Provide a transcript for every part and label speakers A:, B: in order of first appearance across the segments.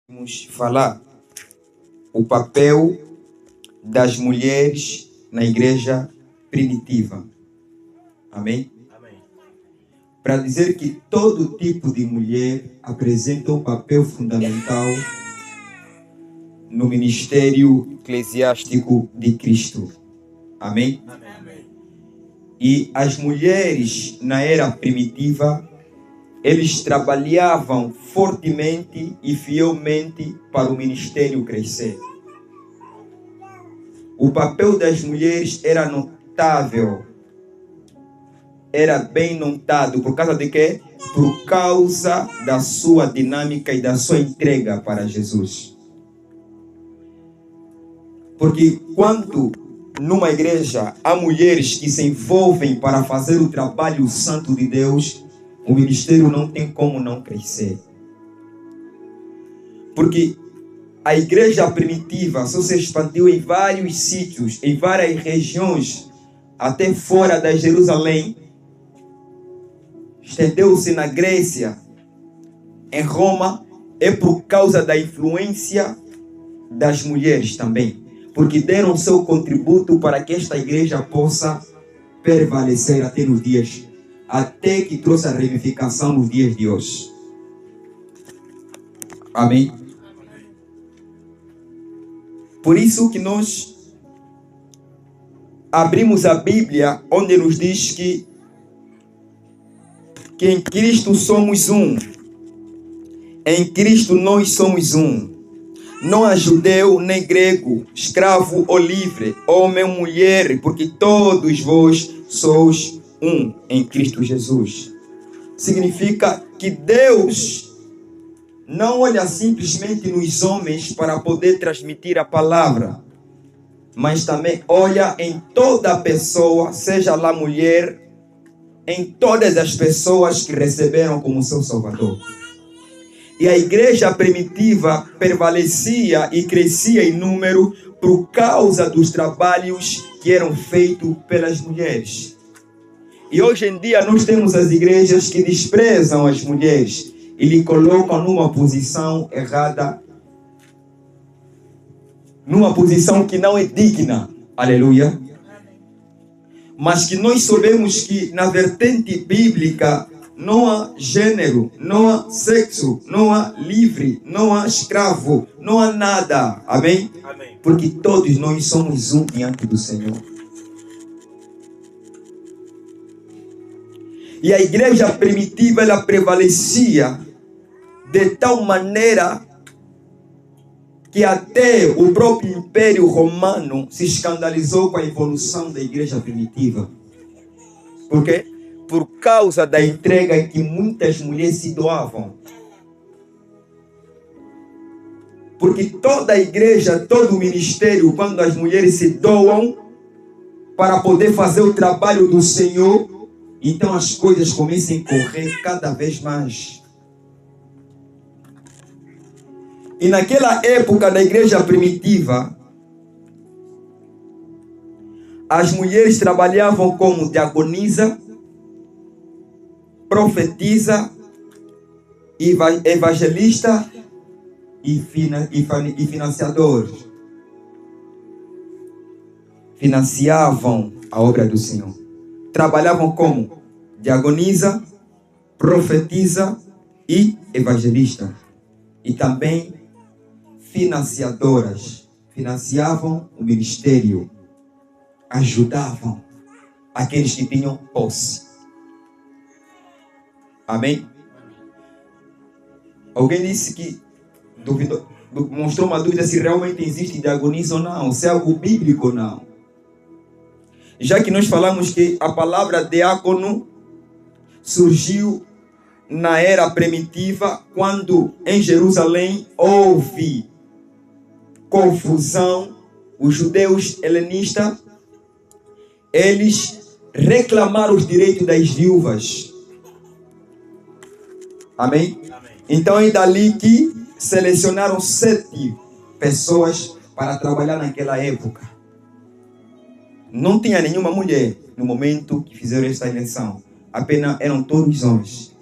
A: Vamos falar o papel das mulheres na igreja primitiva. Amém?
B: Amém.
A: Para dizer que todo tipo de mulher apresenta um papel fundamental no ministério eclesiástico de Cristo. Amém?
B: Amém.
A: E as mulheres na era primitiva, eles trabalhavam fortemente e fielmente para o ministério crescer. O papel das mulheres era notável, era bem notado. Por causa de quê? Por causa da sua dinâmica e da sua entrega para Jesus. Porque quando numa igreja há mulheres que se envolvem para fazer o trabalho santo de Deus, o ministério não tem como não crescer. Porque a igreja primitiva só se expandiu em vários sítios, em várias regiões, até fora da Jerusalém. Estendeu-se na Grécia, em Roma, é por causa da influência das mulheres também. Porque deram seu contributo para que esta igreja possa prevalecer até nos dias, até que trouxe a ramificação nos dias de hoje. Amém? Por isso que nós abrimos a Bíblia, onde nos diz que em Cristo somos um. Em Cristo nós somos um. Não há judeu nem grego, escravo ou livre, homem ou mulher, porque todos vós sois um em Cristo Jesus. Significa que Deus não olha simplesmente nos homens para poder transmitir a palavra, mas também olha em toda a pessoa, seja lá mulher, em todas as pessoas que receberam como seu Salvador. E a igreja primitiva prevalecia e crescia em número por causa dos trabalhos que eram feitos pelas mulheres. E hoje em dia nós temos as igrejas que desprezam as mulheres e lhe colocam numa posição errada, numa posição que não é digna. Aleluia. Mas que nós sabemos que na vertente bíblica não há gênero, não há sexo, não há livre, não há escravo, não há nada. Amém?
B: Amém.
A: Porque todos nós somos um diante do Senhor. E a igreja primitiva, ela prevalecia de tal maneira que até o próprio Império Romano se escandalizou com a evolução da igreja primitiva. Por quê? Por causa da entrega em que muitas mulheres se doavam. Porque toda a igreja, todo o ministério, quando as mulheres se doam para poder fazer o trabalho do Senhor, então as coisas começam a correr cada vez mais. E naquela época da igreja primitiva, as mulheres trabalhavam como diaconisa, profetiza, evangelista e financiador. Financiavam a obra do Senhor. Trabalhavam como diaconisa, profetiza e evangelista. E também financiadoras. Financiavam o ministério. Ajudavam aqueles que tinham posse. Amém? Alguém disse que mostrou uma dúvida se realmente existe diaconisa ou não, se é algo bíblico ou não. Já que nós falamos que a palavra diácono surgiu na era primitiva, quando em Jerusalém houve confusão, os judeus helenistas, eles reclamaram os direitos das viúvas. Amém?
B: Amém.
A: Então é dali que selecionaram 7 pessoas para trabalhar naquela época. Não tinha nenhuma mulher no momento que fizeram esta eleição. Apenas eram todos homens.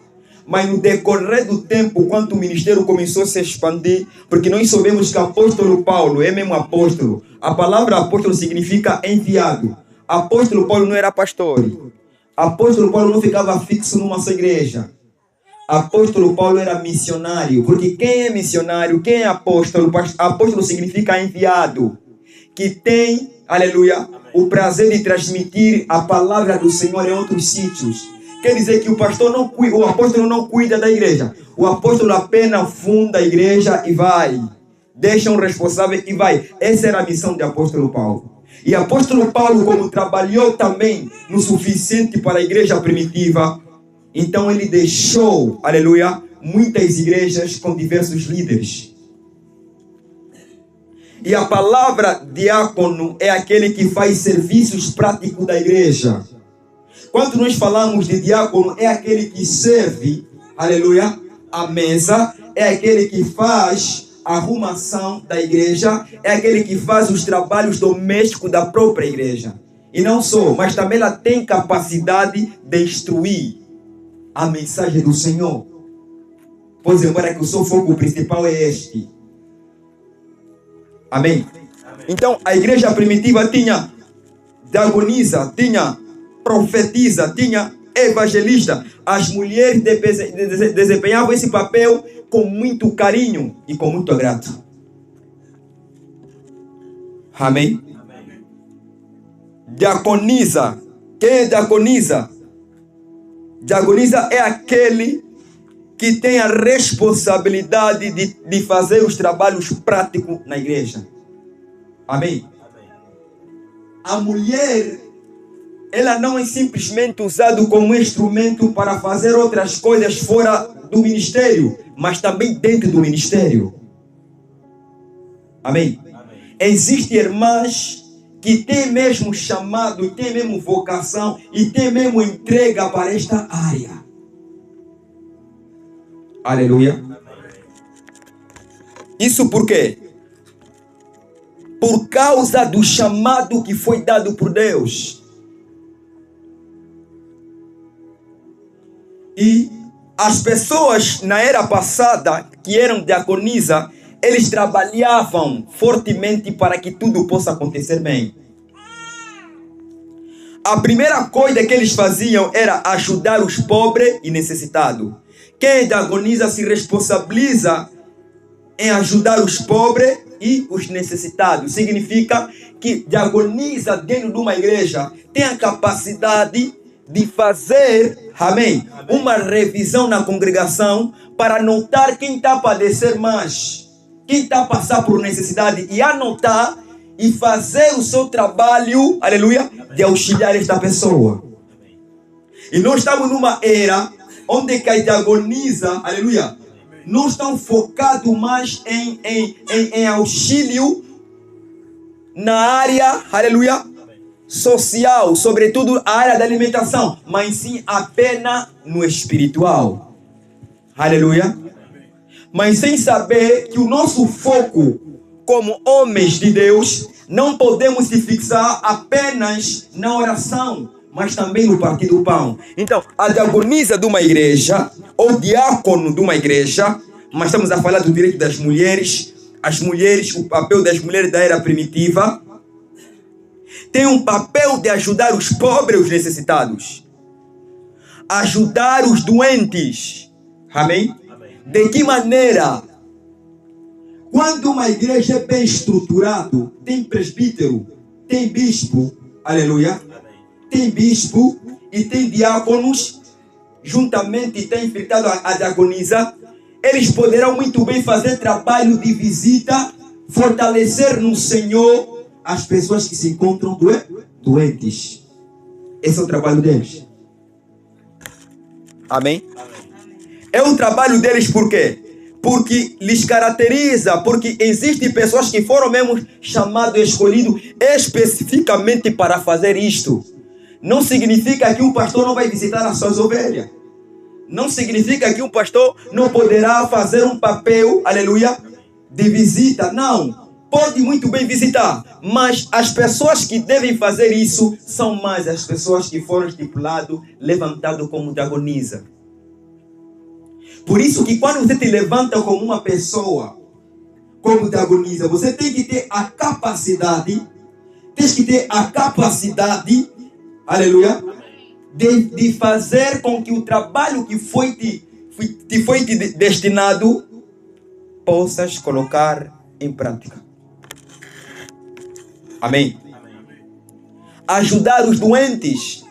A: Mas no decorrer do tempo, quando o ministério começou a se expandir, porque nós sabemos que o apóstolo Paulo é mesmo apóstolo. A palavra apóstolo significa enviado. Apóstolo Paulo não era pastor. Apóstolo Paulo não ficava fixo numa só igreja. Apóstolo Paulo era missionário. Porque quem é missionário, quem é apóstolo? Apóstolo significa enviado. Que tem, aleluia, o prazer de transmitir a palavra do Senhor em outros sítios. Quer dizer que o apóstolo não cuida da igreja. O apóstolo apenas funda a igreja e vai. Deixa um responsável e vai. Essa era a missão de apóstolo Paulo. E apóstolo Paulo, como trabalhou também no suficiente para a igreja primitiva, então ele deixou, aleluia, muitas igrejas com diversos líderes. E a palavra diácono é aquele que faz serviços práticos da igreja. Quando nós falamos de diácono, é aquele que serve, aleluia, a mesa, é aquele que faz a arrumação da igreja, é aquele que faz os trabalhos domésticos da própria igreja. E não só, mas também ela tem capacidade de instruir a mensagem do Senhor. Pois embora que o seu foco principal é este. Amém? Então, a igreja primitiva tinha diaconisa, tinha profetiza, tinha evangelista. As mulheres desempenhavam esse papel com muito carinho e com muito agrado. Amém? Diaconisa. Quem é diaconisa? Diaconisa é aquele que tem a responsabilidade de fazer os trabalhos práticos na igreja. Amém? A mulher, ela não é simplesmente usada como instrumento para fazer outras coisas fora do ministério, mas também dentro do ministério. Amém? Existem irmãs que têm mesmo chamado, têm mesmo vocação e têm mesmo entrega para esta área. Aleluia. Isso por quê? Por causa do chamado que foi dado por Deus. E as pessoas na era passada que eram diaconisa, eles trabalhavam fortemente para que tudo possa acontecer bem. A primeira coisa que eles faziam era ajudar os pobres e necessitados. Quem diagoniza se responsabiliza em ajudar os pobres e os necessitados. Significa que diagoniza dentro de uma igreja tem a capacidade de fazer, amém, uma revisão na congregação para notar quem está a padecer mais, quem está a passar por necessidade e anotar e fazer o seu trabalho, aleluia, de auxiliar esta pessoa. E nós estamos numa era onde quem diagoniza, aleluia, não estão focados mais em auxílio na área, aleluia, social, sobretudo a área da alimentação, mas sim apenas no espiritual. Aleluia. Mas sem saber que o nosso foco como homens de Deus, não podemos se fixar apenas na oração, mas também no partir do pão. Então, a diaconisa de uma igreja, ou diácono de uma igreja, mas estamos a falar do direito das mulheres, as mulheres, o papel das mulheres da era primitiva, tem um papel de ajudar os pobres e os necessitados. Ajudar os doentes. Amém? De que maneira? Quando uma igreja é bem estruturada, tem presbítero, tem bispo, aleluia, tem bispo e tem diáconos, juntamente tem infiltrado a diaconisa, eles poderão muito bem fazer trabalho de visita, fortalecer no Senhor as pessoas que se encontram doentes. Esse é o trabalho deles. Amém? É um trabalho deles por quê? Porque lhes caracteriza, porque existem pessoas que foram mesmo chamados e escolhidos especificamente para fazer isto. Não significa que um pastor não vai visitar as suas ovelhas. Não significa que um pastor não poderá fazer um papel, aleluia, de visita. Não. Pode muito bem visitar, mas as pessoas que devem fazer isso são mais as pessoas que foram estipuladas, levantadas como diaconisa. Por isso que quando você te levanta como uma pessoa, como diaconisa, você tem que ter a capacidade, aleluia, de fazer com que o trabalho que te foi destinado, possas colocar em prática. Amém? Ajudar os doentes.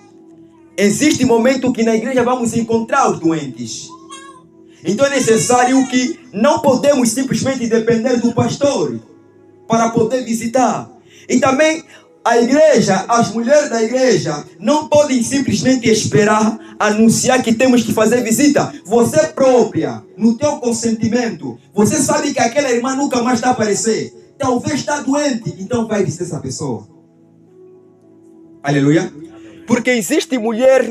A: Existe momento que na igreja vamos encontrar os doentes. Então é necessário que não podemos simplesmente depender do pastor para poder visitar. E também a igreja, as mulheres da igreja, não podem simplesmente esperar anunciar que temos que fazer visita. Você própria, no teu consentimento, você sabe que aquela irmã nunca mais está a aparecer. Talvez está doente, então vai visitar essa pessoa. Aleluia. Porque existem mulheres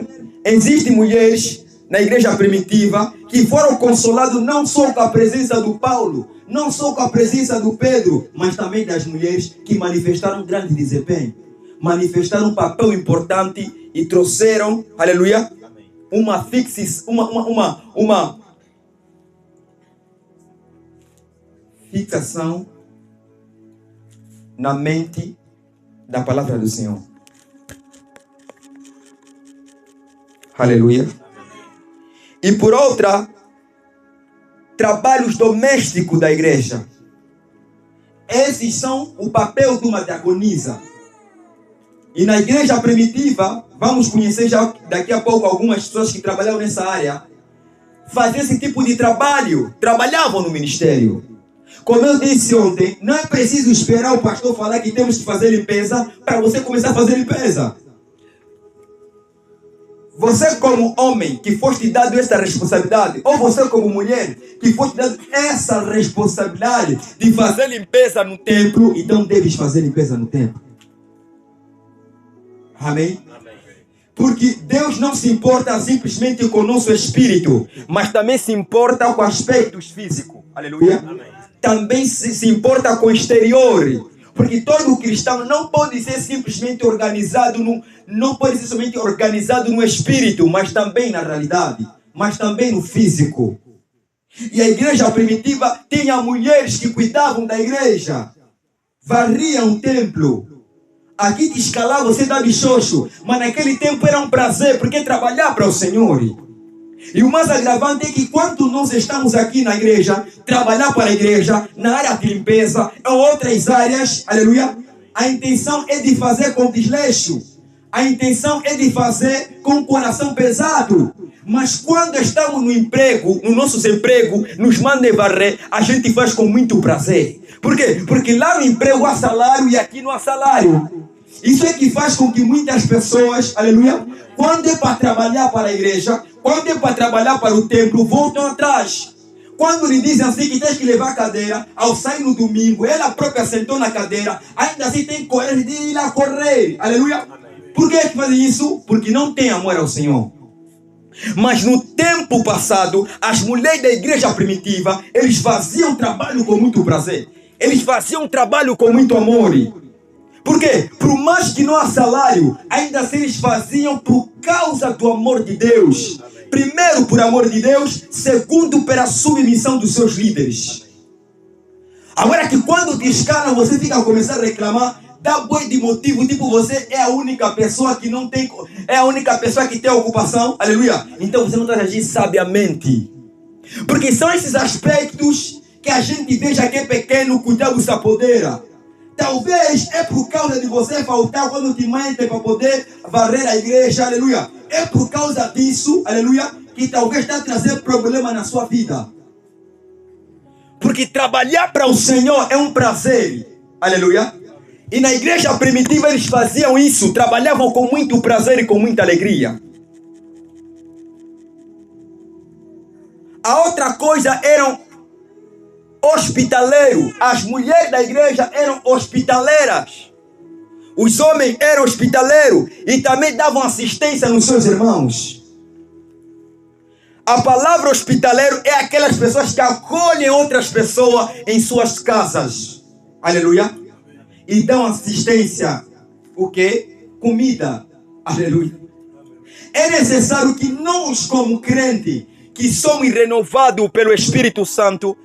A: na igreja primitiva que foram consolados não só com a presença do Paulo, não só com a presença do Pedro, mas também das mulheres que manifestaram grande desempenho, manifestaram um papel importante e trouxeram, aleluia, uma fixação na mente da palavra do Senhor. Aleluia. E por outra, trabalhos domésticos da igreja. Esses são o papel de uma diaconisa. E na igreja primitiva, vamos conhecer já daqui a pouco algumas pessoas que trabalhavam nessa área. Faziam esse tipo de trabalho, trabalhavam no ministério. Como eu disse ontem, não é preciso esperar o pastor falar que temos que fazer limpeza para você começar a fazer limpeza. Você como homem que foste dado essa responsabilidade, ou você como mulher que foste dado essa responsabilidade de fazer limpeza no templo, então deves fazer limpeza no templo. Amém? Porque Deus não se importa simplesmente com o nosso espírito, mas também se importa com aspectos físicos. Aleluia. Amém. Também se importa com o exterior. Porque todo cristão não pode ser simplesmente organizado, não pode ser somente organizado no espírito, mas também na realidade, mas também no físico. E a igreja primitiva tinha mulheres que cuidavam da igreja, varriam o templo. Aqui te escalar, você dá bichocho, mas naquele tempo era um prazer, porque trabalhar para o Senhor. E o mais agravante é que quando nós estamos aqui na igreja, trabalhar para a igreja, na área de limpeza, ou outras áreas, aleluia, a intenção é de fazer com desleixo. A intenção é de fazer com o coração pesado. Mas quando estamos no emprego, no nosso emprego, nos mandem varrer, a gente faz com muito prazer. Por quê? Porque lá no emprego há salário e aqui não há salário. Isso é que faz com que muitas pessoas, aleluia, quando é para trabalhar para a igreja, quando é para trabalhar para o templo, voltam atrás. Quando lhe dizem assim que tens que levar a cadeira, ao sair no domingo, ela própria sentou na cadeira, ainda assim tem coragem de ir lá correr. Aleluia. Por que fazem isso? Porque não tem amor ao Senhor. Mas no tempo passado, as mulheres da igreja primitiva, eles faziam trabalho com muito prazer. Eles faziam trabalho com muito amor. Por quê? Por mais que não há salário, ainda assim eles faziam por causa do amor de Deus. Primeiro, por amor de Deus. Segundo, pela submissão dos seus líderes. Agora que quando te escalam, você fica a começar a reclamar, dá boi de motivo, tipo, você é a única pessoa que não tem, é a única pessoa que tem ocupação, aleluia. Então você não está agindo sabiamente. Porque são esses aspectos que a gente veja que é pequeno, que o diabo se apodera. Talvez é por causa de você faltar quando te mentem para poder varrer a igreja, aleluia. É por causa disso, aleluia, que talvez está trazendo problema na sua vida. Porque trabalhar para o Senhor é um prazer, aleluia. E na igreja primitiva eles faziam isso, trabalhavam com muito prazer e com muita alegria. A outra coisa eram hospitaleiros. As mulheres da igreja eram hospitaleiras. Os homens eram hospitaleiros e também davam assistência nos seus irmãos. A palavra hospitaleiro é aquelas pessoas que acolhem outras pessoas em suas casas. Aleluia. E dão assistência. O quê? Comida. Aleluia. É necessário que nós, como crente, que somos renovados pelo Espírito Santo,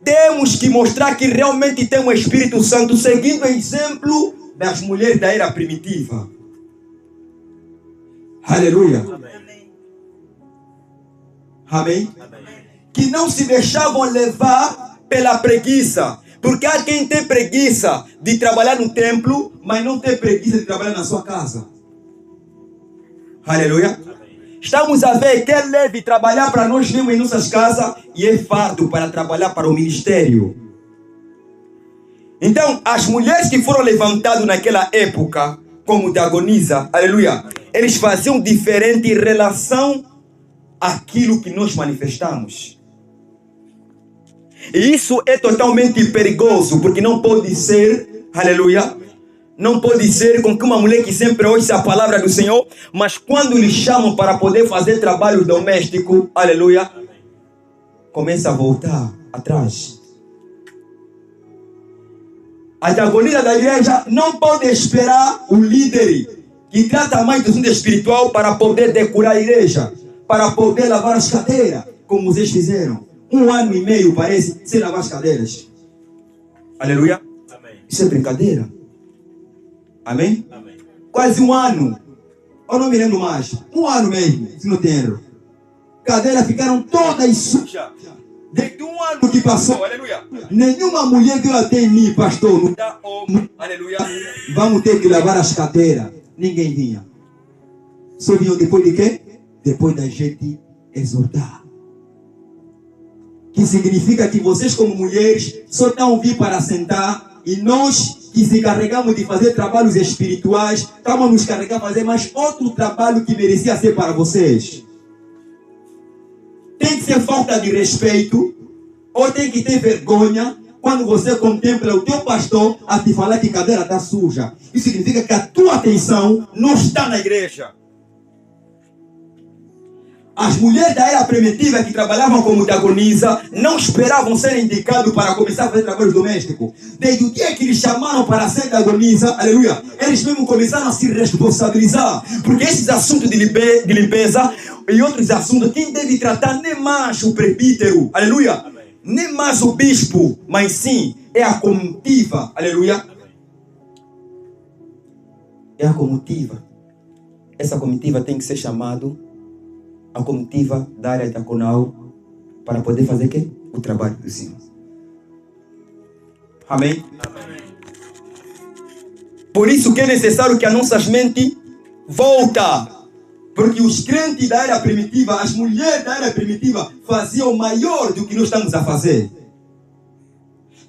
A: temos que mostrar que realmente temos o Espírito Santo, seguindo o exemplo das mulheres da era primitiva. Aleluia. Amém. Que não se deixavam levar pela preguiça. Porque há quem tem preguiça de trabalhar no templo, mas não tem preguiça de trabalhar na sua casa. Aleluia. Estamos a ver que é leve trabalhar para nós mesmos em nossas casas e é fardo para trabalhar para o ministério. Então, as mulheres que foram levantadas naquela época, como diaconisa, aleluia, eles faziam diferente em relação àquilo que nós manifestamos. E isso é totalmente perigoso, porque não pode ser, aleluia, não pode ser com que uma mulher que sempre ouça a palavra do Senhor, mas quando lhe chamam para poder fazer trabalho doméstico, aleluia, começa a voltar atrás. A diaconisa da igreja não pode esperar o líder que trata mais do assunto espiritual para poder decorar a igreja, para poder lavar as cadeiras, como vocês fizeram. 1 ano e meio, parece, sem lavar as cadeiras. Aleluia. Amém. Isso é brincadeira. Amém? Amém? Quase 1 ano. Eu não me lembro mais. 1 ano mesmo, se não tem erro. Cadeiras ficaram todas sujas. Desde 1 ano que passou, aleluia, nenhuma mulher deu até em mim, pastor. Não dá homem, aleluia. Vamos ter que lavar as cadeiras. Ninguém vinha. Só vinham depois de quê? Depois da gente exortar. Que significa que vocês como mulheres só estão vindo para sentar e nós que se carregamos de fazer trabalhos espirituais, estamos nos carregando a fazer mais outro trabalho que merecia ser para vocês. Tem que ser falta de respeito ou tem que ter vergonha quando você contempla o teu pastor a te falar que a cadeira está suja. Isso significa que a tua atenção não está na igreja. As mulheres da era primitiva que trabalhavam como diaconisa não esperavam ser indicados para começar a fazer trabalho doméstico. Desde o dia que eles chamaram para ser diaconisa, aleluia, eles mesmos começaram a se responsabilizar. Porque esses assuntos de limpeza e outros assuntos, quem deve tratar nem mais o presbítero, aleluia, amém, nem mais o bispo, mas sim é a comitiva, aleluia. É a comitiva. Essa comitiva tem que ser chamada a comitiva da área diaconal para poder fazer quê? O trabalho do Senhor. Amém? Amém? Por isso que é necessário que a nossa mente volta. Porque os crentes da era primitiva, as mulheres da era primitiva, faziam maior do que nós estamos a fazer.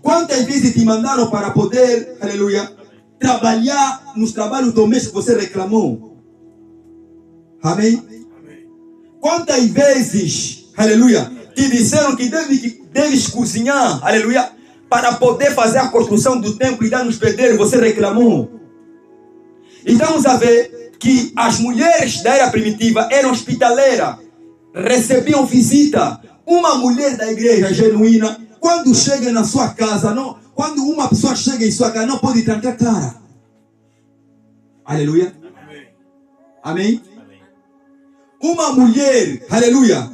A: Quantas vezes te mandaram para poder, aleluia, trabalhar nos trabalhos domésticos que você reclamou? Amém? Quantas vezes, aleluia, te disseram que deves cozinhar, aleluia, para poder fazer a construção do templo e dar nos pedreiros, você reclamou? E estamos a ver que as mulheres da era primitiva eram hospitaleiras, recebiam visita. Uma mulher da igreja genuína, quando chega na sua casa, não, quando uma pessoa chega em sua casa, não pode trancar a cara. Aleluia. Amém? Uma mulher, aleluia,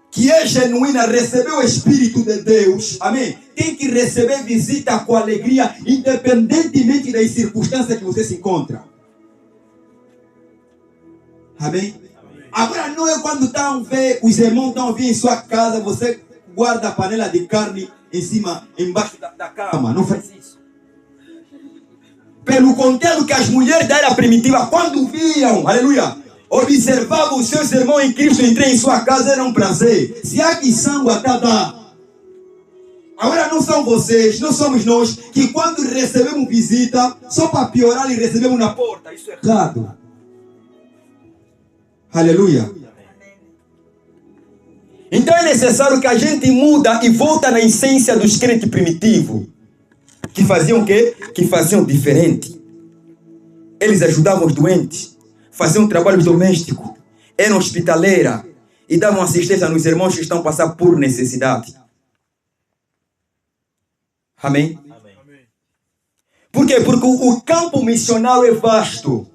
A: que é genuína, recebeu o Espírito de Deus, amém, tem que receber visita com alegria, independentemente das circunstâncias que você se encontra. Amém? Agora não é quando os irmãos estão a vir em sua casa, você guarda a panela de carne em cima, embaixo da cama. Não faz isso. Pelo contrário, que as mulheres da era primitiva, quando viam, aleluia, observavam os seus irmãos em Cristo entrar em sua casa, era um prazer. Se há que sangue até dá. Agora não são vocês, não somos nós, que quando recebemos visita, só para piorar e recebemos na porta. Isso é errado. Aleluia. Então é necessário que a gente muda e volta na essência dos crentes primitivos. Que faziam o quê? Que faziam diferente. Eles ajudavam os doentes, faziam trabalho doméstico, eram hospitaleiras e davam assistência nos irmãos que estão passando por necessidade. Amém? Amém. Por quê? Porque o campo missionário é vasto.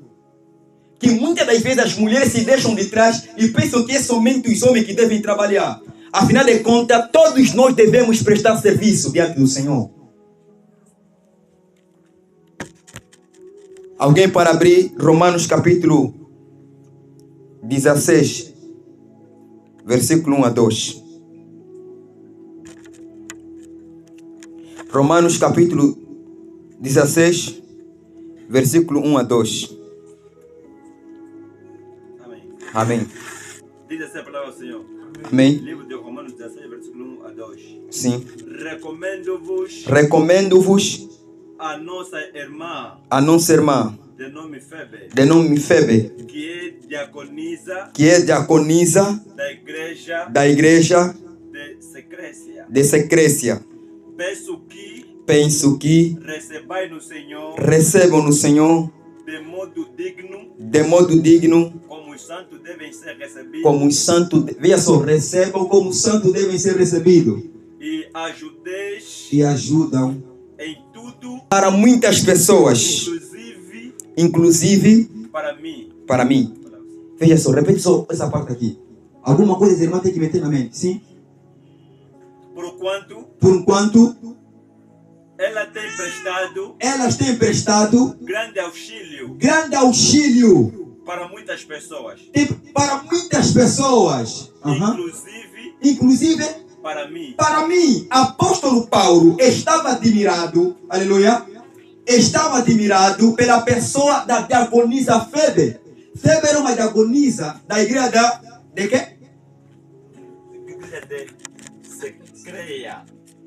A: que muitas das vezes as mulheres se deixam de trás e pensam que é somente os homens que devem trabalhar. Afinal de contas, todos nós devemos prestar serviço diante do Senhor. Alguém para abrir Romanos capítulo 16, versículo 1 a 2. Romanos capítulo 16, versículo 1 a 2. Amém.
B: Diz assim a palavra do Senhor.
A: Amém.
B: Livro de Romanos 16, versículo 1 a 2.
A: Sim.
B: Recomendo-vos a nossa irmã, de nome Febe, que é diaconisa da igreja de Secrécia. Penso que recebam no Senhor de modo digno, como os santos devem ser recebidos. Veja só, recebam como os santos devem ser recebidos. E ajudam em tudo para muitas pessoas, inclusive para mim. Veja só, repete só essa parte aqui. Alguma coisa a irmã tem que meter na mente, sim? Por enquanto elas têm prestado grande auxílio para muitas pessoas. Inclusive para mim. Apóstolo Paulo estava admirado, aleluia, estava admirado pela pessoa da diaconisa Febe. Febe era uma diaconisa da igreja de quê?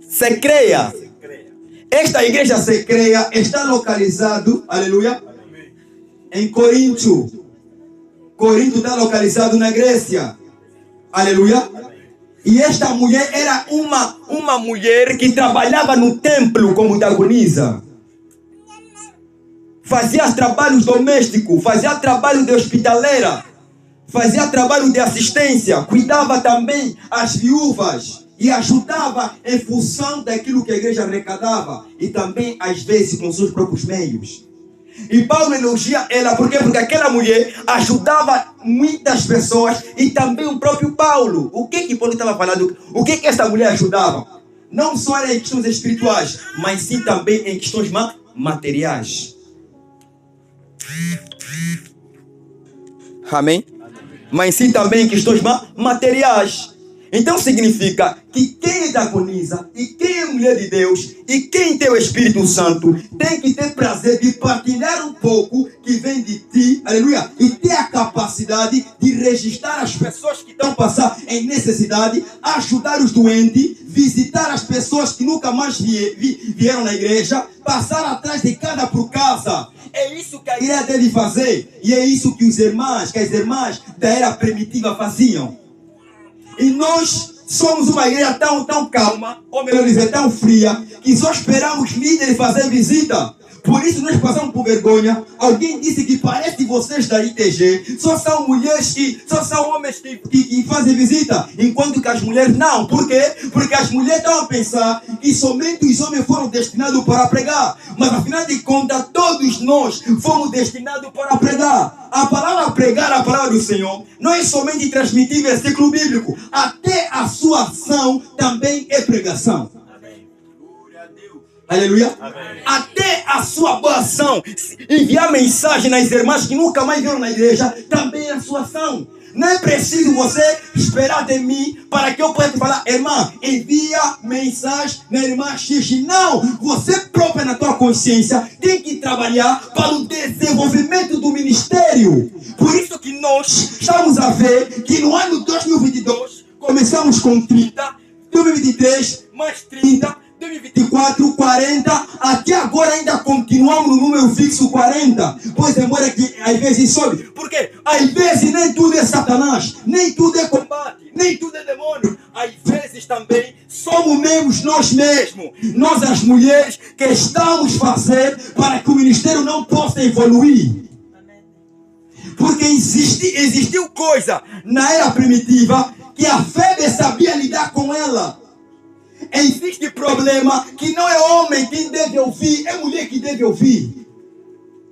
B: Secreia. Esta igreja secreia está localizado, aleluia, em Corinto. Corinto está localizado na Grécia, aleluia. E esta mulher era uma mulher que trabalhava no templo como diaconisa. Fazia trabalhos domésticos, fazia trabalho de hospitaleira, fazia trabalho de assistência, cuidava também as viúvas e ajudava em função daquilo que a igreja arrecadava e também às vezes com seus próprios meios. E Paulo elogia ela, por quê? Porque aquela mulher ajudava muitas pessoas e também o próprio Paulo. O que Paulo estava falando? O que essa mulher ajudava? Não só era em questões espirituais, mas sim também em questões materiais. Amém? Mas sim também em questões materiais. Então significa que quem é diaconisa e quem é mulher de Deus e quem tem o Espírito Santo tem que ter prazer de partilhar um pouco que vem de ti, aleluia, e ter a capacidade de registrar as pessoas que estão passando em necessidade, ajudar os doentes, visitar as pessoas que nunca mais vieram na igreja, passar atrás de cada por casa. É isso que a igreja deve fazer e é isso que as irmãs da era primitiva faziam. E nós somos uma igreja tão calma, ou melhor dizer, tão fria, que só esperamos líderes fazer visita. Por isso nós passamos por vergonha. Alguém disse que parece vocês da ITG só são mulheres só são homens que fazem visita, enquanto que as mulheres não. Por quê? Porque as mulheres estão a pensar que somente os homens foram destinados para pregar. Mas afinal de contas, todos nós fomos destinados para pregar. A palavra pregar, a palavra do Senhor, não é somente transmitir versículo bíblico. Até a sua ação também é pregação. Aleluia. Amém. Até a sua boa ação, enviar mensagem nas irmãs que nunca mais viram na igreja, também é a sua ação. Não é preciso você esperar de mim para que eu possa te falar, irmã, envia mensagem na irmã Xixi. Não, você própria na tua consciência tem que trabalhar para o desenvolvimento do ministério. Por isso que nós estamos a ver que no ano 2022 começamos com 30, 2023 mais 30, 2024, 40, até agora ainda continuamos no número fixo 40. Pois embora que às vezes sobe. Por quê? Às vezes nem tudo é Satanás, nem tudo é combate, nem tudo é demônio. Às vezes também somos nós mesmos, nós as mulheres, que estamos fazendo para que o ministério não possa evoluir. Porque existiu coisa na era primitiva que a Febe sabia lidar com ela. Existe problema que não é homem quem deve ouvir, é mulher que deve ouvir.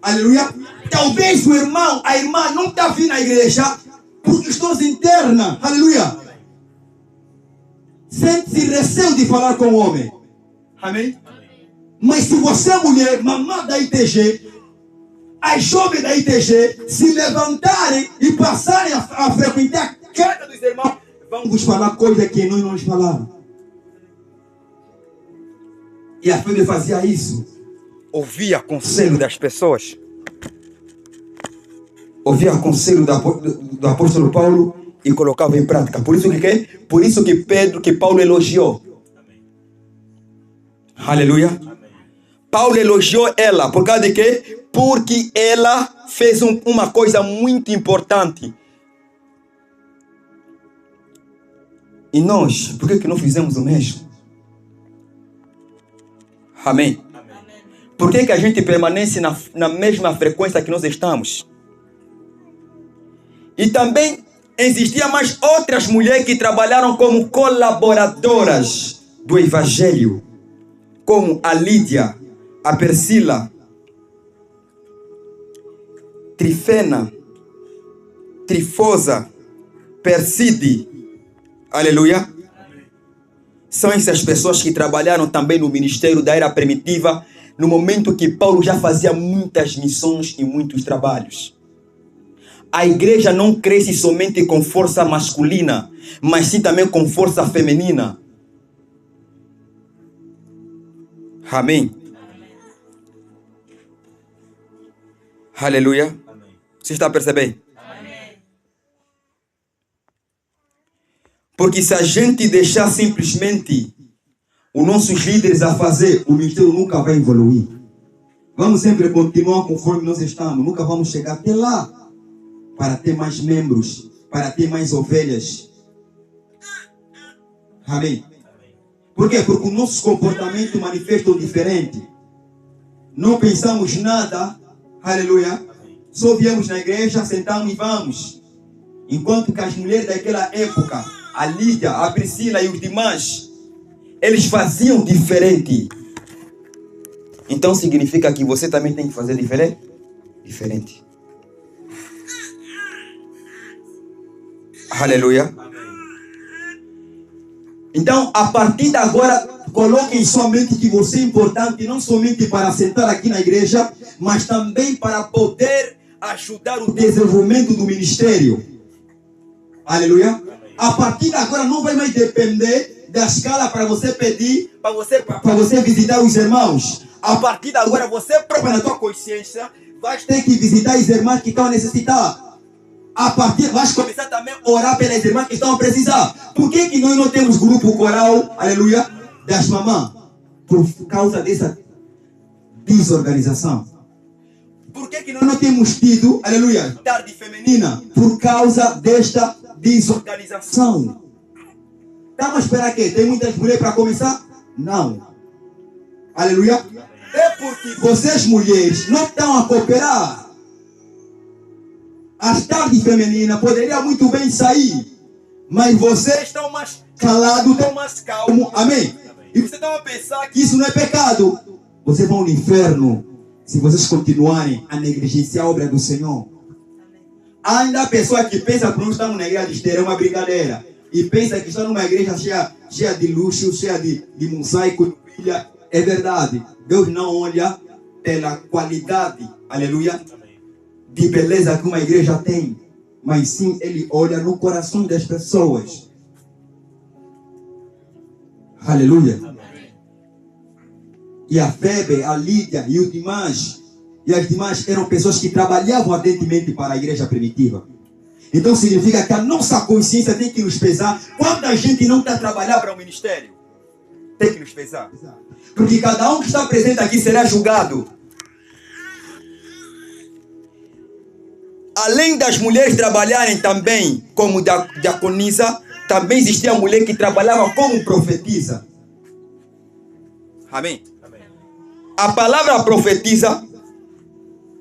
B: Aleluia. Talvez o irmão, a irmã não está vindo à igreja por questões internas. Aleluia. Sente-se receio de falar com o homem. Amém? Mas se você é mulher, mamã da ITG, as jovens da ITG se levantarem e passarem a frequentar a casa dos irmãos, vão vos falar coisas que nós não nos falaram. E a Fêmea fazia isso. Ouvia conselho das pessoas. Ouvia conselho do apóstolo Paulo e colocava em prática. Por isso que Paulo elogiou. Aleluia. Paulo elogiou ela. Por causa de quê? Porque ela fez uma coisa muito importante. E nós, por que não fizemos o mesmo? Amém. Por que a gente permanece na mesma frequência que nós estamos? E também existiam mais outras mulheres que trabalharam como colaboradoras do Evangelho, como a Lídia, a Persila, Trifena, Trifosa, Perside. Aleluia. São essas pessoas que trabalharam também no ministério da era primitiva, no momento que Paulo já fazia muitas missões e muitos trabalhos. A igreja não cresce somente com força masculina, mas sim também com força feminina. Amém. Aleluia. Você está percebendo? Porque se a gente deixar simplesmente os nossos líderes a fazer, o ministério nunca vai evoluir. Vamos sempre continuar conforme nós estamos. Nunca vamos chegar até lá para ter mais membros, para ter mais ovelhas. Amém. Por quê? Porque o nosso comportamento manifesta diferente. Não pensamos nada. Aleluia. Só viemos na igreja, sentamos e vamos. Enquanto que as mulheres daquela época, a Lídia, a Priscila e os demais, eles faziam diferente. Então significa que você também tem que fazer diferente? Diferente. Aleluia. Então, a partir de agora, coloque em sua mente que você é importante, não somente para sentar aqui na igreja, mas também para poder ajudar o desenvolvimento do ministério. Aleluia. A partir de agora não vai mais depender da escala para você pedir, para você visitar os irmãos. A partir de agora, você próprio na tua consciência vai ter que visitar os irmãos que estão necessitados. A partir, vai começar também a orar pelas irmãs que estão a precisar. Por que nós não temos grupo coral, aleluia, das mamãs? Por causa dessa desorganização. Por que nós não temos tido, aleluia, tarde feminina? Por causa desta desorganização. Estamos a esperar que tem muitas mulheres para começar? Não. Aleluia. É porque vocês mulheres não estão a cooperar. As tardes femininas poderiam muito bem sair, mas vocês estão mais calados, estão mais calmos. Amém? E vocês estão a pensar que isso não é pecado. Vocês vão no inferno se vocês continuarem a negligenciar a obra do Senhor. Ainda a pessoa que pensa que nós estamos na igreja de Esteira é uma brincadeira. E pensa que está numa igreja cheia de luxo, cheia de mosaico, de pilha. É verdade. Deus não olha pela qualidade, aleluia, de beleza que uma igreja tem, mas sim Ele olha no coração das pessoas. Aleluia. E a Febe, a Lídia e os demais, e as demais eram pessoas que trabalhavam ardentemente para a igreja primitiva. Então significa que a nossa consciência tem que nos pesar quando a gente não está trabalhando para o ministério. Tem que nos pesar. Porque cada um que está presente aqui será julgado. Além das mulheres trabalharem também como diaconisa, também existia a mulher que trabalhava como profetisa. Amém? A palavra profetisa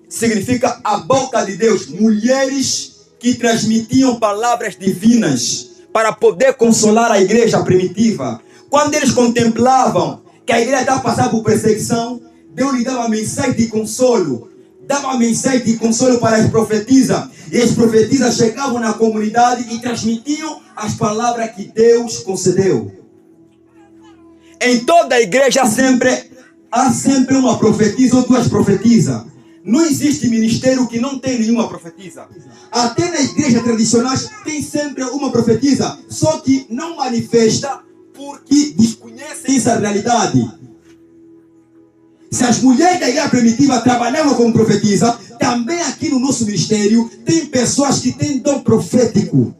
B: significa a boca de Deus. Mulheres que transmitiam palavras divinas para poder consolar a igreja primitiva. Quando eles contemplavam que a igreja estava passando por perseguição, Deus lhe dava mensagem de consolo. dava mensagem de consolo para as profetisas. E as profetisas chegavam na comunidade e transmitiam as palavras que Deus concedeu. Em toda a igreja há sempre uma profetisa ou duas profetisas. Não existe ministério que não tem nenhuma profetisa. Até na igreja tradicionais tem sempre uma profetisa, só que não manifesta porque desconhecem essa realidade. Se as mulheres da igreja primitiva trabalhavam como profetisa, também aqui no nosso ministério tem pessoas que têm dom profético,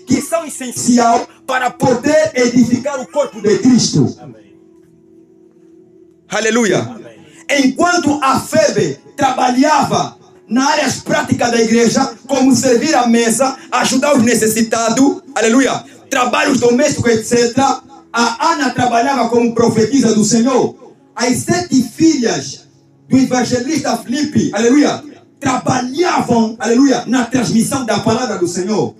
B: que são essenciais para poder edificar o corpo de Cristo.
A: Amém.
B: Aleluia.
A: Amém.
B: Enquanto a Febe trabalhava na área prática da igreja, como servir a mesa, ajudar os necessitados, aleluia, trabalhos domésticos, etc., a Ana trabalhava como profetisa do Senhor. As 7 filhas do evangelista Filipe, aleluia, trabalhavam, aleluia, na transmissão da palavra do Senhor.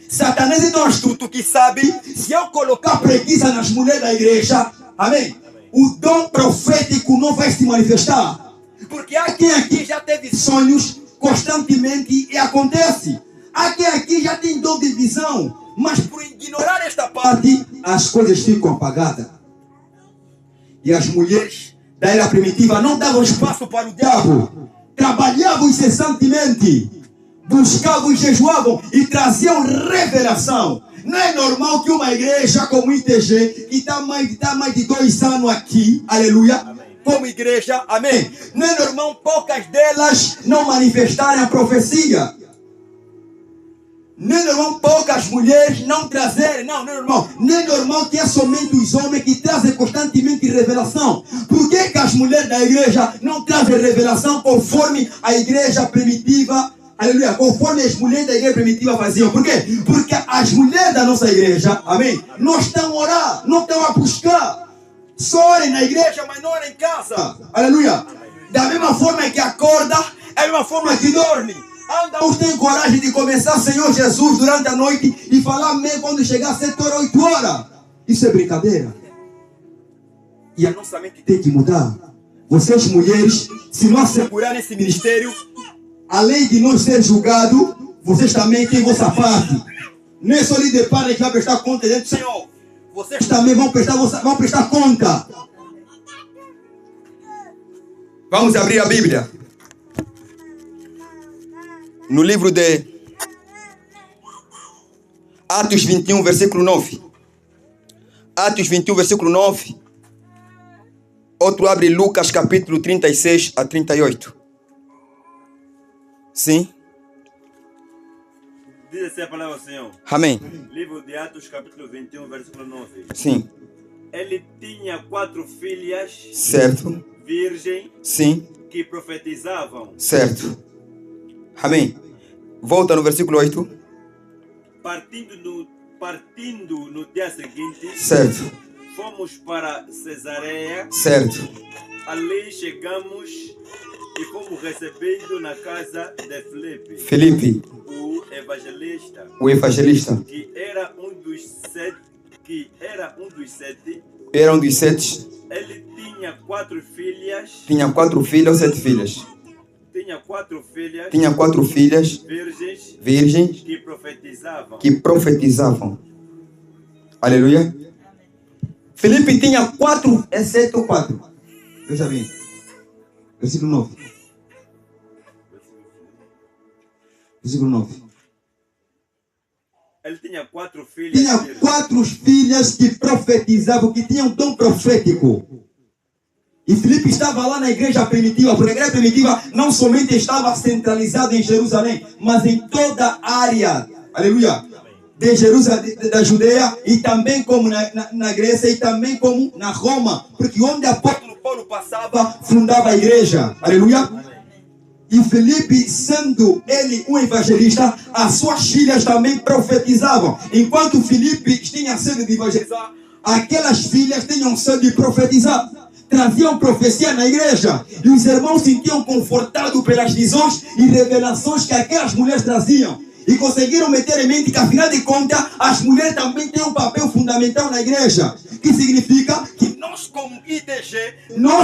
B: Satanás é tão astuto que sabe, se eu colocar preguiça nas mulheres da igreja, amém, o dom profético não vai se manifestar. Porque há quem aqui já teve sonhos constantemente e acontece. Há quem aqui já tem dom de visão, mas por ignorar esta parte, as coisas ficam apagadas. E as mulheres da era primitiva não davam espaço para o diabo. Trabalhavam incessantemente, buscavam e jejuavam e traziam revelação. Não é normal que uma igreja como o ITG, que está mais de 2 anos aqui, aleluia, amém, como igreja, amém, não é normal poucas delas não manifestarem a profecia. Não é normal poucas mulheres não trazerem, não é normal. Não é normal que é somente os homens que trazem constantemente revelação. Por que as mulheres da igreja não trazem revelação conforme a igreja primitiva, aleluia, conforme as mulheres da igreja primitiva faziam? Por quê? Porque as mulheres da nossa igreja, amém, não estão a orar, não estão a buscar. Só orem na igreja, mas não orem em casa. Aleluia. Da mesma forma que acorda, é a mesma forma que dorme. Uns têm coragem de começar Senhor Jesus durante a noite e falar amém quando chegar 7 horas, 8 horas. Isso é brincadeira. E a nossa mente tem que mudar. Vocês mulheres, se não assegurarem esse ministério, além de não ser julgado, vocês também têm vossa parte. Não é só líder para que vai prestar conta dentro do Senhor. Vocês também vão prestar conta.
A: Vamos abrir a Bíblia. No livro de Atos 21, versículo 9. Atos 21, versículo 9. Outro abre Lucas capítulo 36 a 38. Sim.
C: Diz assim a palavra do Senhor.
A: Amém.
C: Livro de Atos capítulo 21, versículo 9.
A: Sim.
C: Ele tinha 4 filhas.
A: Certo.
C: Virgem.
A: Sim.
C: Que profetizavam.
A: Certo. Amém. Volta no versículo 8.
C: Partindo no dia seguinte.
A: Certo.
C: Fomos para Cesareia.
A: Certo.
C: Ali chegamos e fomos recebidos na casa de Filipe.
A: Filipe.
C: O evangelista.
A: Que
C: era um dos sete.
A: Era um dos 7.
C: Ele tinha 4 filhas.
A: Tinha 4 filhos ou 7 filhas?
C: Tinha 4 filhas.
A: Virgens. Que profetizavam. Aleluia.
B: Filipe tinha 4, é 7 ou 4? Veja bem. Versículo 9. Versículo 9.
C: Ele tinha 4 filhas.
B: Tinha 4 filhas que profetizavam, que tinham dom profético. E Filipe estava lá na igreja primitiva, porque a igreja primitiva não somente estava centralizada em Jerusalém, mas em toda a área, aleluia, de Jerusalém, da Judeia, e também como na Grécia, e também como na Roma, porque onde o apóstolo Paulo passava, fundava a igreja, aleluia. E Filipe, sendo ele um evangelista, as suas filhas também profetizavam. Enquanto Filipe tinha sede de evangelizar, aquelas filhas tinham sede de profetizar. Traziam profecia na igreja. E os irmãos se sentiam confortados pelas visões e revelações que aquelas mulheres traziam. E conseguiram meter em mente que, afinal de contas, as mulheres também têm um papel fundamental na igreja. Que significa que nós,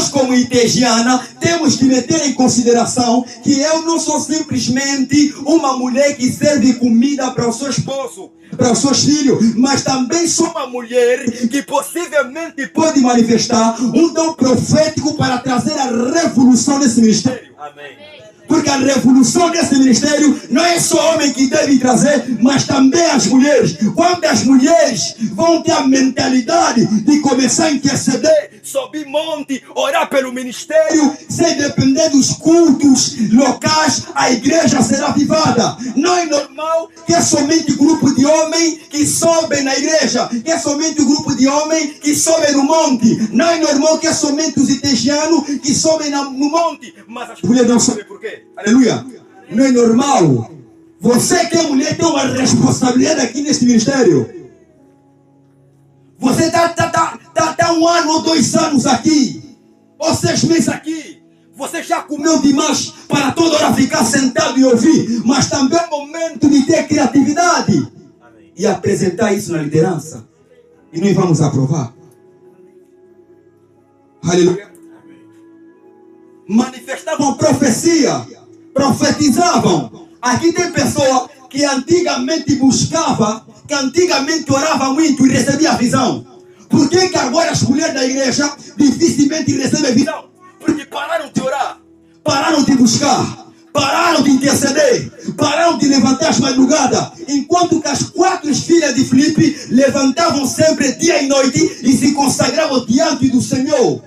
B: como ITGiana, temos que meter em consideração que eu não sou simplesmente uma mulher que serve comida para o seu esposo, para os seus filhos, mas também sou uma mulher que possivelmente pode manifestar um dom profético para trazer a revolução nesse ministério.
C: Amém.
B: Porque a revolução desse ministério não é só o homem que deve trazer, mas também as mulheres. Quando as mulheres vão ter a mentalidade de começar a interceder, subir monte, orar pelo ministério, sem depender dos cultos locais, a igreja será avivada. Não é normal que é somente grupo de homens que sobem na igreja, que é somente o grupo de homens que sobem no monte. Não é normal que é somente os itesianos que sobem no monte, mas as mulheres não sobem. Por quê? Aleluia. Não é normal. Você que é mulher tem uma responsabilidade aqui neste ministério. Você está 1 ano ou 2 anos aqui, ou 6 meses aqui. Você já comeu demais para toda hora ficar sentado e ouvir, mas também é momento de ter criatividade. Amém. E apresentar isso na liderança. E nós vamos aprovar. Aleluia. Manifestavam profecia, profetizavam. Aqui tem pessoa que antigamente buscava, que antigamente orava muito e recebia visão. Por que agora as mulheres da igreja dificilmente recebem visão? Porque pararam de orar, pararam de buscar, pararam de interceder, pararam de levantar as madrugadas, enquanto que as 4 filhas de Filipe levantavam sempre dia e noite e se consagravam diante do Senhor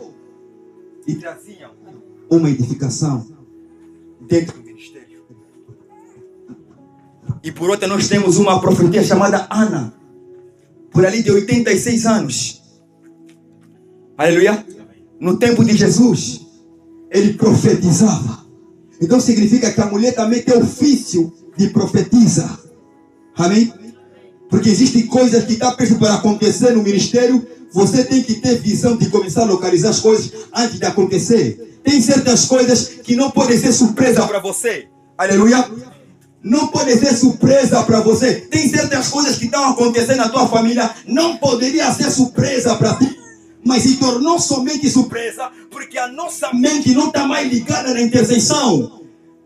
B: e traziam uma edificação dentro do ministério. E por outra nós temos uma profetia chamada Ana, por ali de 86 anos. Aleluia. No tempo de Jesus, ele profetizava. Então significa que a mulher também tem ofício de profetizar. Amém? Porque existem coisas que estão prestes para acontecer no ministério. Você tem que ter visão de começar a localizar as coisas antes de acontecer. Tem certas coisas que não podem ser surpresa para você. Aleluia. Não pode ser surpresa para você. Tem certas coisas que estão acontecendo na tua família. Não poderia ser surpresa para ti. Mas se tornou somente surpresa porque a nossa mente não está mais ligada na intercessão.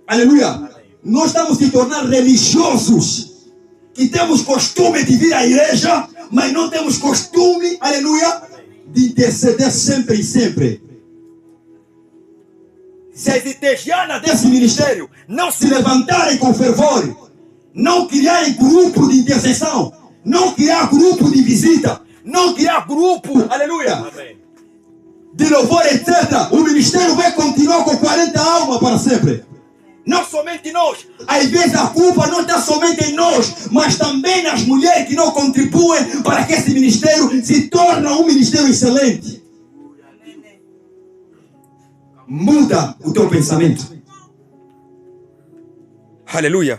B: Aleluia. Nós estamos se tornando religiosos. Que temos costume de vir à igreja, mas não temos costume, aleluia, de interceder sempre e sempre. Se as itesianas desse ministério não se levantarem com fervor, não criarem grupo de intercessão, não criar grupo de visita, não criar grupo, aleluia, amém, de louvor, etc., o ministério vai continuar com 40 almas para sempre. Não somente nós. Às vezes a culpa não está somente em nós, mas também nas mulheres que não contribuem para que esse ministério se torne um ministério excelente. Muda o teu pensamento. Aleluia.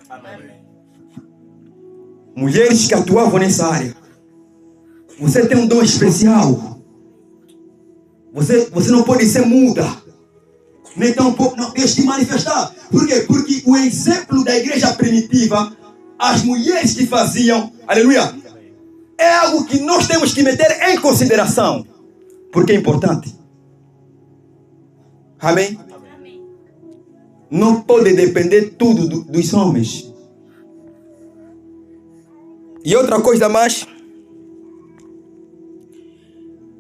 B: Mulheres que atuavam nessa área. Você tem um dom especial. Você não pode ser muda. Nem tão pouco, não deixe de manifestar. Por quê? Porque o exemplo da igreja primitiva, as mulheres que faziam, aleluia, é algo que nós temos que meter em consideração. Porque é importante. Amém? Não pode depender tudo dos homens. E outra coisa mais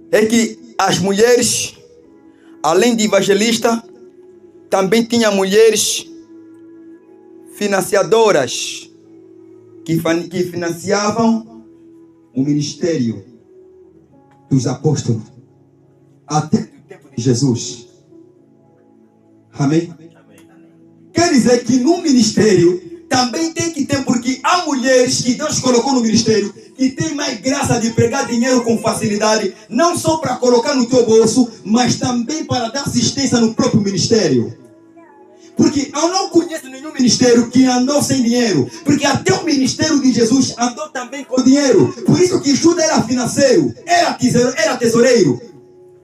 B: é que as mulheres, além de evangelista, também tinha mulheres financiadoras que financiavam o ministério dos apóstolos até o tempo de Jesus. Amém? Quer dizer que no ministério também tem que ter, porque há mulheres que Deus colocou no ministério que tem mais graça de pegar dinheiro com facilidade, não só para colocar no teu bolso, mas também para dar assistência no próprio ministério. Porque eu não conheço nenhum ministério que andou sem dinheiro, porque até o ministério de Jesus andou também com dinheiro. Por isso que Judas era financeiro, era tesoureiro.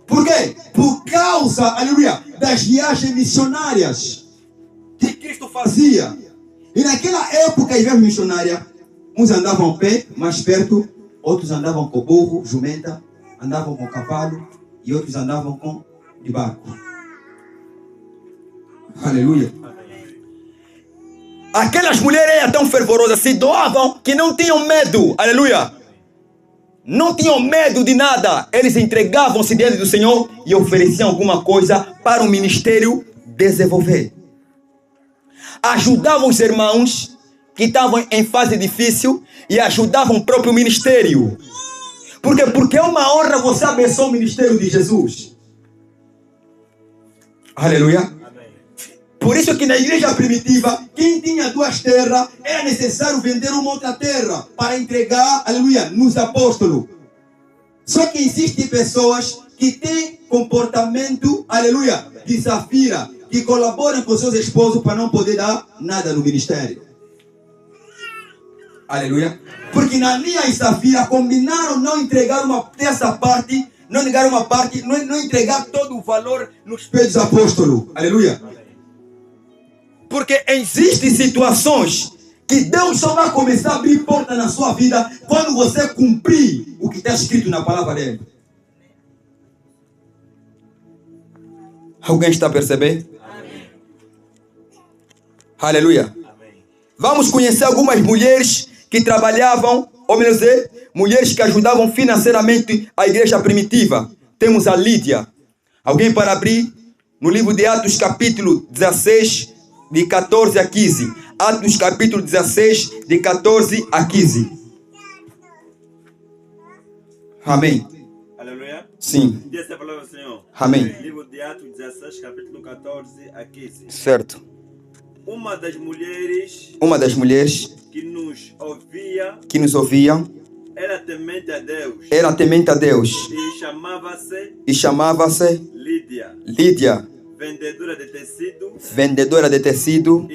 B: Por quê? Por causa, aleluia, das viagens missionárias que Cristo fazia. E naquela época, a igreja missionária, uns andavam a pé, mais perto, outros andavam com burro, jumenta, andavam com cavalo e outros andavam com de barco. Aleluia. Aquelas mulheres eram tão fervorosas, se doavam, que não tinham medo. Aleluia. Não tinham medo de nada. Eles entregavam-se diante do Senhor e ofereciam alguma coisa para o ministério desenvolver. Ajudavam os irmãos que estavam em fase difícil e ajudavam o próprio ministério. Porque é uma honra você abençoar o ministério de Jesus. Aleluia. Por isso que na igreja primitiva, quem tinha 2 terras, era necessário vender uma outra terra para entregar, aleluia, nos apóstolos. Só que existem pessoas que têm comportamento, aleluia, de safira, que colaboram com seus esposos para não poder dar nada no ministério. Aleluia. Porque Ananias e Safira combinaram não entregar uma terça parte, não negar uma parte, não entregar todo o valor nos pés dos apóstolos. Aleluia. Porque existem situações que Deus só vai começar a abrir porta na sua vida quando você cumprir o que está escrito na palavra dele. Alguém está percebendo? Amém. Aleluia. Amém. Vamos conhecer algumas mulheres que trabalhavam, ou melhor dizer, mulheres que ajudavam financeiramente a igreja primitiva. Temos a Lídia. Alguém para abrir no livro de Atos capítulo 16, de 14 a 15. Atos capítulo 16, de 14 a 15. Amém.
C: Aleluia.
B: Sim.
C: Diz a palavra do Senhor.
B: Amém.
C: Livro de Atos 16, capítulo 14 a 15.
B: Certo.
C: Uma das mulheres
B: que nos ouvia
C: era temente a Deus. E chamava-se
B: Lídia, vendedora de tecido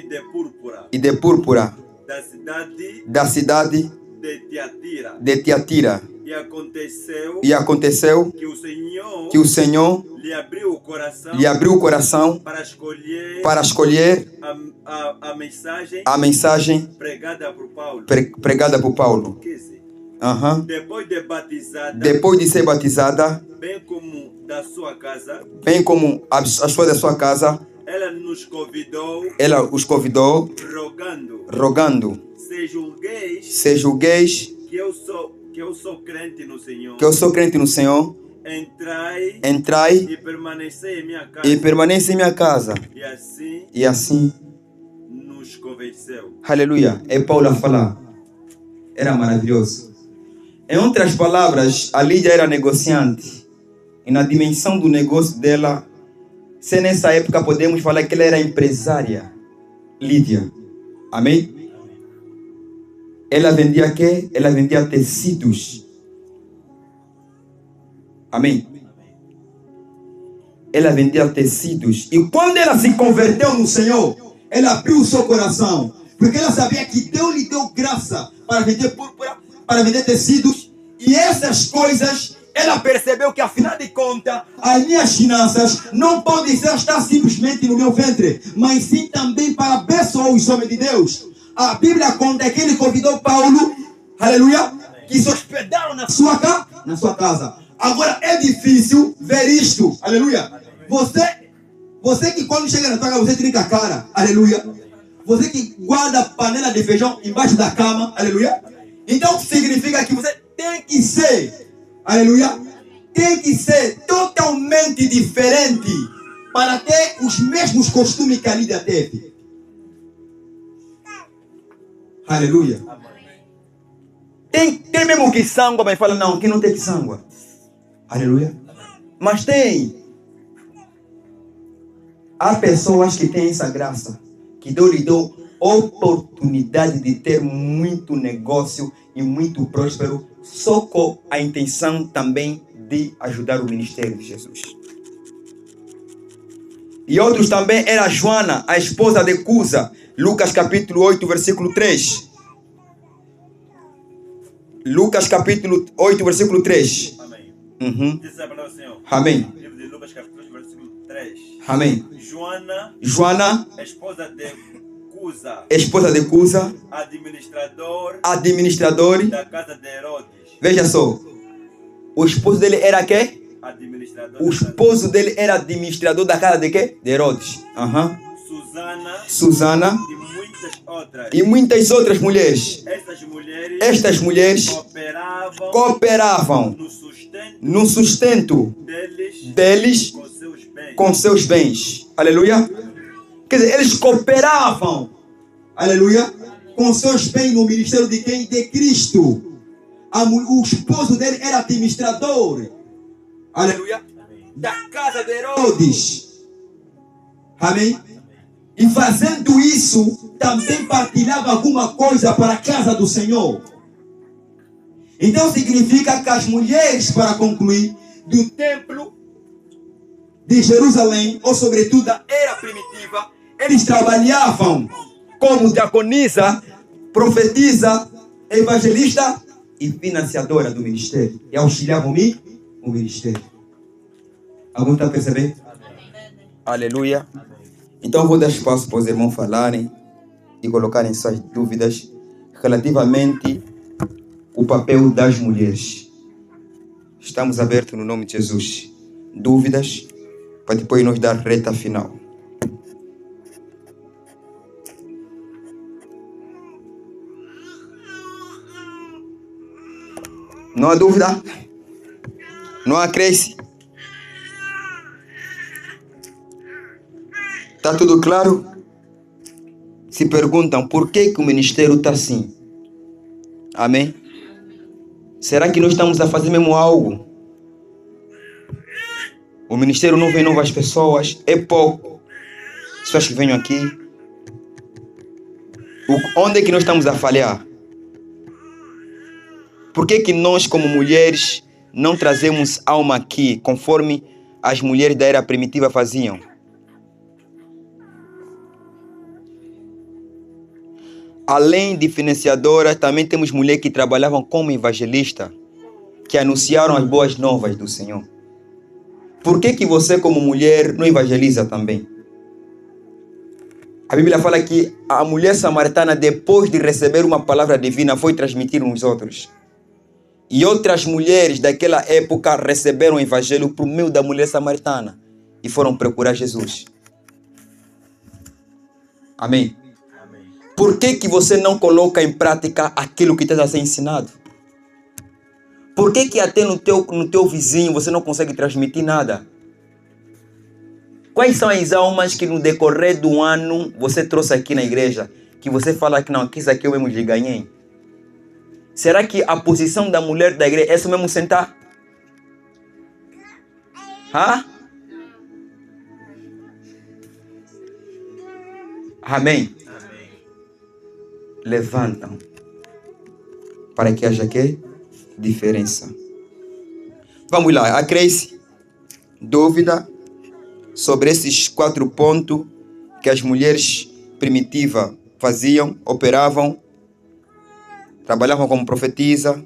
B: e de púrpura da cidade de Tiatira. E aconteceu que o Senhor lhe abriu o coração para escolher a mensagem pregada por Paulo. Depois de ser batizada, bem como as pessoas da sua casa, ela os convidou, rogando, se julgueis que eu sou crente no Senhor, entrai e permanecei em minha casa. E assim nos convenceu. Aleluia. É Paulo a falar. Era maravilhoso. Em outras palavras, a Lídia era negociante. E na dimensão do negócio dela, se nessa época podemos falar que ela era empresária. Lídia. Amém? Ela vendia quê? Ela vendia tecidos. Amém? Ela vendia tecidos. E quando ela se converteu no Senhor, ela abriu o seu coração. Porque ela sabia que Deus lhe deu graça para vender púrpura, para vender tecidos. E essas coisas, ela percebeu que afinal de contas, as minhas finanças não podem estar simplesmente no meu ventre, mas sim também para abençoar os homens de Deus. A Bíblia conta que ele convidou Paulo, aleluia, que se hospedaram na sua casa. Agora é difícil ver isto, aleluia. Você que quando chega na tua casa, você trinca a cara, aleluia. Você que guarda a panela de feijão embaixo da cama, aleluia. Então significa que você tem que ser, aleluia, tem que ser totalmente diferente para ter os mesmos costumes que a Lídia teve. Aleluia. Tem mesmo que sangua, mas fala, não, que não tem que sangua. Aleluia. Mas tem. Há pessoas que têm essa graça, que Deus lhe deu oportunidade de ter muito negócio e muito próspero, só com a intenção também de ajudar o ministério de Jesus. E outros também era Joana, a esposa de Cusa. Lucas capítulo 8, versículo 3. Lucas capítulo 8, versículo 3.
C: Amém.
B: Diz a palavra do Senhor. Amém.
C: Livro de Lucas capítulo 8, versículo 3.
B: Amém.
C: Joana,
B: esposa de esposa de Cusa, administrador
C: da casa de Herodes.
B: Veja só, o esposo dele era quê?
C: Administrador
B: O esposo dele era administrador da casa de quê? De Herodes. Susana e muitas outras mulheres. Estas mulheres cooperavam no sustento deles com seus bens. Aleluia. Quer dizer, eles cooperavam, aleluia, com seus bens no ministério de quem? De Cristo. O esposo dele era administrador, aleluia, da casa de Herodes. Amém? E fazendo isso, também partilhava alguma coisa para a casa do Senhor. Então significa que as mulheres, para concluir, do templo de Jerusalém, ou sobretudo da era primitiva, eles trabalhavam como diaconisa, profetisa, evangelista e financiadora do ministério. E auxiliavam o ministério. Algum está percebendo? Aleluia. Então eu vou dar espaço para os irmãos falarem e colocarem suas dúvidas relativamente ao papel das mulheres. Estamos abertos no nome de Jesus. Dúvidas, para depois nos dar reta final. Não há dúvida? Não há cresce? Está tudo claro? Se perguntam por que o ministério está assim. Amém? Será que nós estamos a fazer mesmo algo? O ministério não vem novas pessoas, é pouco. Pessoas que venham aqui. Onde é que nós estamos a falhar? Por que nós, como mulheres, não trazemos alma aqui, conforme as mulheres da era primitiva faziam? Além de financiadoras, também temos mulheres que trabalhavam como evangelistas, que anunciaram as boas novas do Senhor. Por que você, como mulher, não evangeliza também? A Bíblia fala que a mulher samaritana, depois de receber uma palavra divina, foi transmitir uns outros. E outras mulheres daquela época receberam o evangelho por meio da mulher samaritana e foram procurar Jesus. Amém? Por que você não coloca em prática aquilo que está a ser ensinado? Por que até no teu vizinho você não consegue transmitir nada? Quais são as almas que no decorrer do ano você trouxe aqui na igreja? Que você fala que não, que isso aqui eu mesmo lhe ganhei. Será que a posição da mulher da igreja é só mesmo sentar? Hã? Amém? Levantam para que haja que diferença. Vamos lá, acresce dúvida sobre esses 4 pontos que as mulheres primitivas faziam, operavam, trabalhavam como profetisa,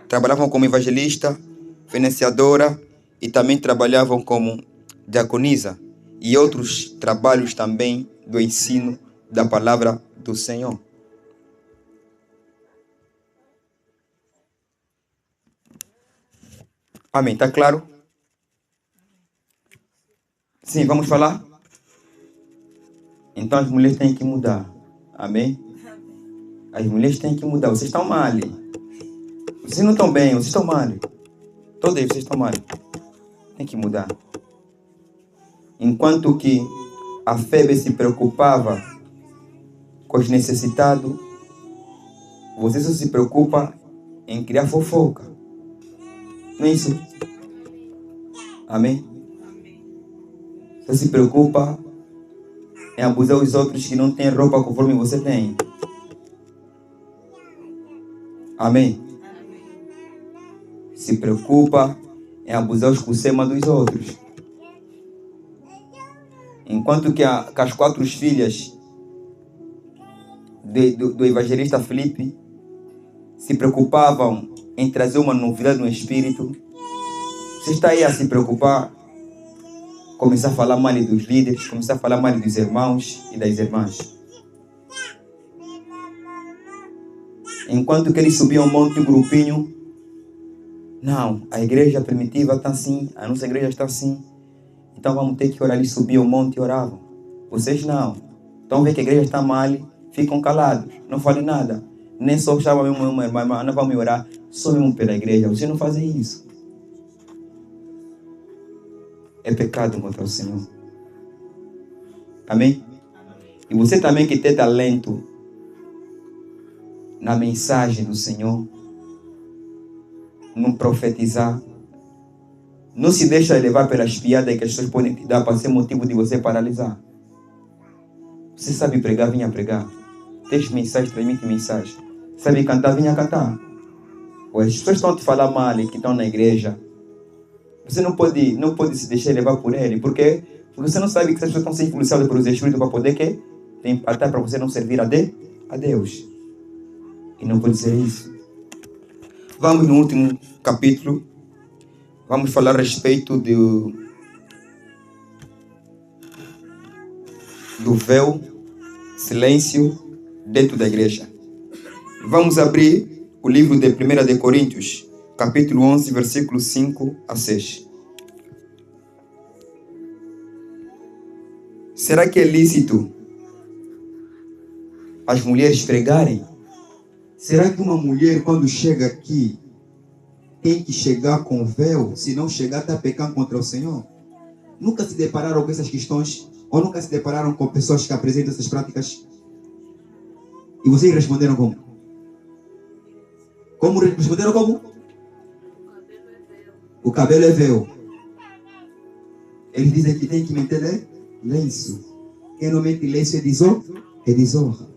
B: trabalhavam como evangelista, financiadora e também trabalhavam como diaconisa e outros trabalhos também do ensino da palavra do Senhor. Amém, está claro? Sim, vamos falar? Então as mulheres têm que mudar. Amém? As mulheres têm que mudar. Vocês estão mal. Vocês não estão bem, vocês estão mal. Todos vocês estão mal. Tem que mudar. Enquanto que a Febe se preocupava com os necessitados, você só se preocupa em criar fofoca. Não é isso? Amém? Você se preocupa em abusar os outros que não têm roupa conforme você tem. Amém? Se preocupa em abusar os cucemas dos outros. Enquanto que as 4 filhas do evangelista Filipe se preocupavam em trazer uma novidade no espírito, você está aí a se preocupar, começar a falar mal dos líderes, começar a falar mal dos irmãos e das irmãs. Enquanto que eles subiam um monte, um grupinho. Não, a igreja primitiva está assim, a nossa igreja está assim. Então vamos ter que orar. Eles subiam um monte e oravam. Vocês não. Então vê que a igreja está mal, ficam calados, não falem nada. Nem só chamam mesmo uma irmã, não vamos orar, só mesmo pela igreja. Vocês não fazem isso. É pecado contra o Senhor. Amém? E você também que tem talento na mensagem do Senhor, não profetizar, não se deixa levar pelas piadas que as pessoas podem te dar para ser motivo de você paralisar. Você sabe pregar, venha pregar. Tem mensagem, transmite mensagem. Sabe cantar, venha cantar. Ou as pessoas estão a te falar mal que estão na igreja. Você não pode se deixar levar por ele. Por quê? Porque você não sabe que essas pessoas estão sendo influenciadas pelos espíritos para poder que tem até para você não servir a Deus. E não pode ser isso. Vamos no último capítulo. Vamos falar a respeito do véu, silêncio dentro da igreja. Vamos abrir o livro de 1 de Coríntios, capítulo 11, versículos 5 a 6. Será que é lícito as mulheres pregarem?
A: Será que uma mulher, quando chega aqui, tem que chegar com véu? Se não chegar, está pecando contra o Senhor? Nunca se depararam com essas questões? Ou nunca se depararam com pessoas que apresentam essas práticas? E vocês responderam como? Como responderam como? O cabelo é véu. Eles dizem que tem que meter lenço. Quem não mete lenço é desonra.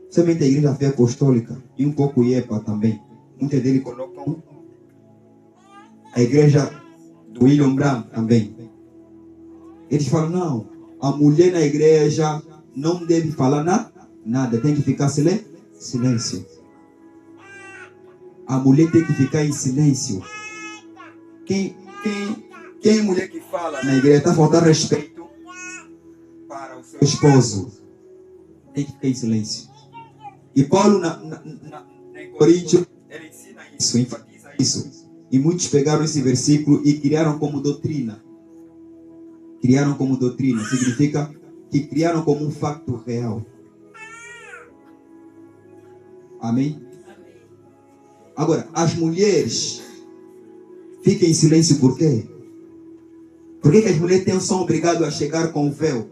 A: Somente a igreja fé apostólica e um pouco IEPA também. Muitos deles colocam a igreja do William Branham também. Eles falam, não, a mulher na igreja não deve falar nada, tem que ficar silêncio. A mulher tem que ficar em silêncio. Quem é mulher que fala na igreja está faltando respeito para o seu esposo. Tem que ficar em silêncio. E Paulo, em Coríntios, ele ensina isso, enfatiza isso. E muitos pegaram esse versículo e criaram como doutrina. Criaram como doutrina. Significa que criaram como um facto real. Amém? Agora, as mulheres ficam em silêncio por quê? Por que as mulheres são obrigadas a chegar com o véu?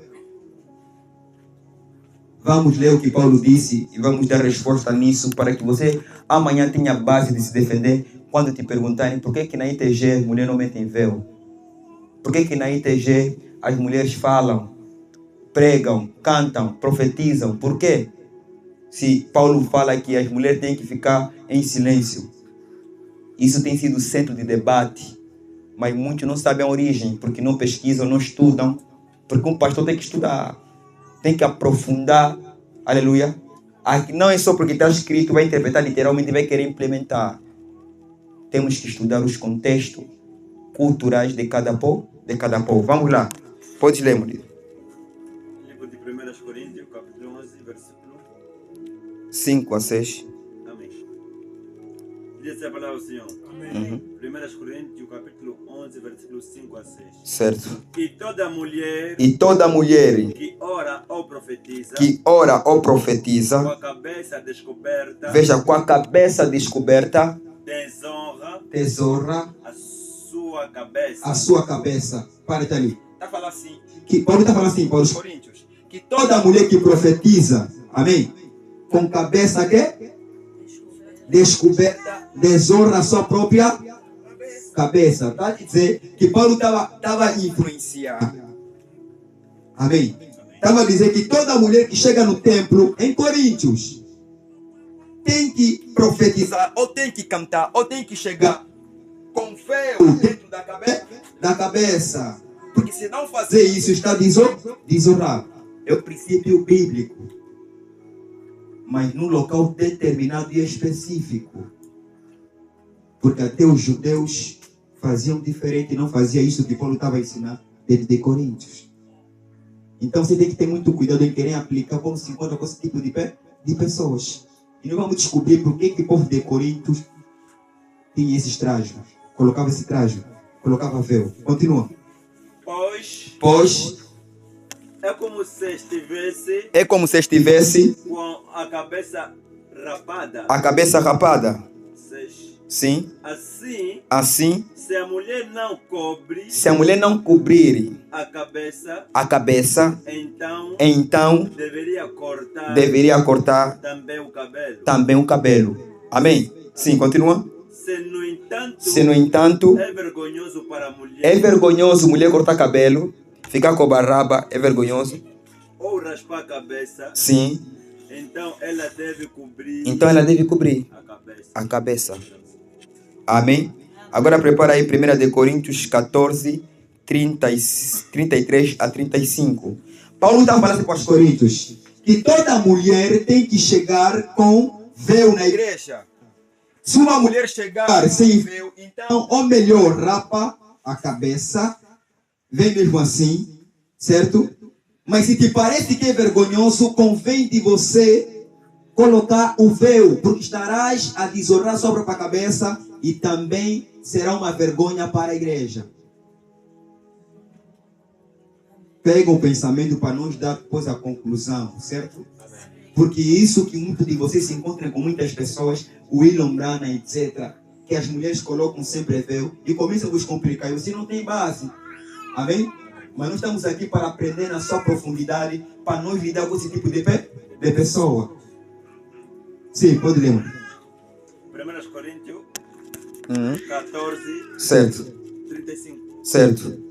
B: Vamos ler o que Paulo disse e vamos dar resposta nisso para que você amanhã tenha base de se defender quando te perguntarem por que na ITG as mulheres não metem véu. Por que na ITG as mulheres falam, pregam, cantam, profetizam. Por quê? Se Paulo fala que as mulheres têm que ficar em silêncio. Isso tem sido centro de debate. Mas muitos não sabem a origem, porque não pesquisam, não estudam. Porque um pastor tem que estudar. Tem que aprofundar, aleluia. Aqui não é só porque está escrito, vai interpretar literalmente e vai querer implementar. Temos que estudar os contextos culturais de cada povo. Vamos lá. Pode ler, Murilo.
C: Livro de 1 Coríntios, capítulo 11, versículo
B: 5 a 6.
C: Amém. Diz a palavra do Senhor.
B: Uhum.
C: 1 Coríntios, capítulo 11, versículo 5 a 6.
B: Certo.
C: E
B: toda mulher
C: que ora ou profetiza, com a cabeça descoberta,
B: veja, com a cabeça descoberta,
C: desonra a
A: sua cabeça. Para ali.
C: Está falando assim.
A: Paulo está falando assim, Paulo.
C: Coríntios.
A: Que toda mulher que profetiza, amém? Com cabeça que descoberta, desonra a sua própria cabeça. Está a dizer que Paulo estava a influenciar. Amém? Estava a dizer que toda mulher que chega no templo, em Coríntios, tem que profetizar, ou tem que cantar, ou tem que chegar com véu dentro da cabeça. Porque se não fazer isso, está desonrado. É o princípio bíblico. Mas num local determinado e específico. Porque até os judeus faziam diferente, não fazia isso que Paulo estava ensinando dentro de Coríntios. Então você tem que ter muito cuidado em querer aplicar como se encontra com esse tipo de pessoas.
B: E nós vamos descobrir por que o povo de Corinto tinha esses trajes. Colocava esse traje. Colocava véu. Continua.
A: Pois
C: é como se estivesse
A: é como se estivesse
C: com a cabeça rapada.
A: a cabeça rapada.
C: 6.
A: Sim.
C: Assim,
A: Se
C: se a mulher não cobrir
A: a
C: cabeça,
A: então
C: deveria cortar
A: também o cabelo. Amém? Sim, continua.
C: Se, no entanto,
A: é vergonhoso mulher cortar cabelo, ficar com a barba, é vergonhoso.
C: ou raspar a cabeça,
A: Sim.
C: então ela deve cobrir
A: A cabeça. Amém? Agora prepara aí 1 de Coríntios 14, 33 a 35.
B: Paulo está falando para os Coríntios que toda mulher tem que chegar com véu na igreja. Se uma mulher chegar sem véu, então, ou melhor, rapa a cabeça, vem mesmo assim, certo? Mas se te parece que é vergonhoso, convém de você colocar o véu, porque estarás a desonrar sua própria cabeça e também será uma vergonha para a igreja. Pega o pensamento para nós dar depois a conclusão, certo? Porque isso que muitos de vocês se encontram com muitas pessoas, o William Brana, etc., que as mulheres colocam sempre véu e começam a vos complicar. Você não tem base. Amém? Mas nós estamos aqui para aprender na sua profundidade, para nós lidar com esse tipo de pessoa. Sim, pode ler.
C: 1 Coríntios 14,
A: Certo.
C: 35.
A: Certo.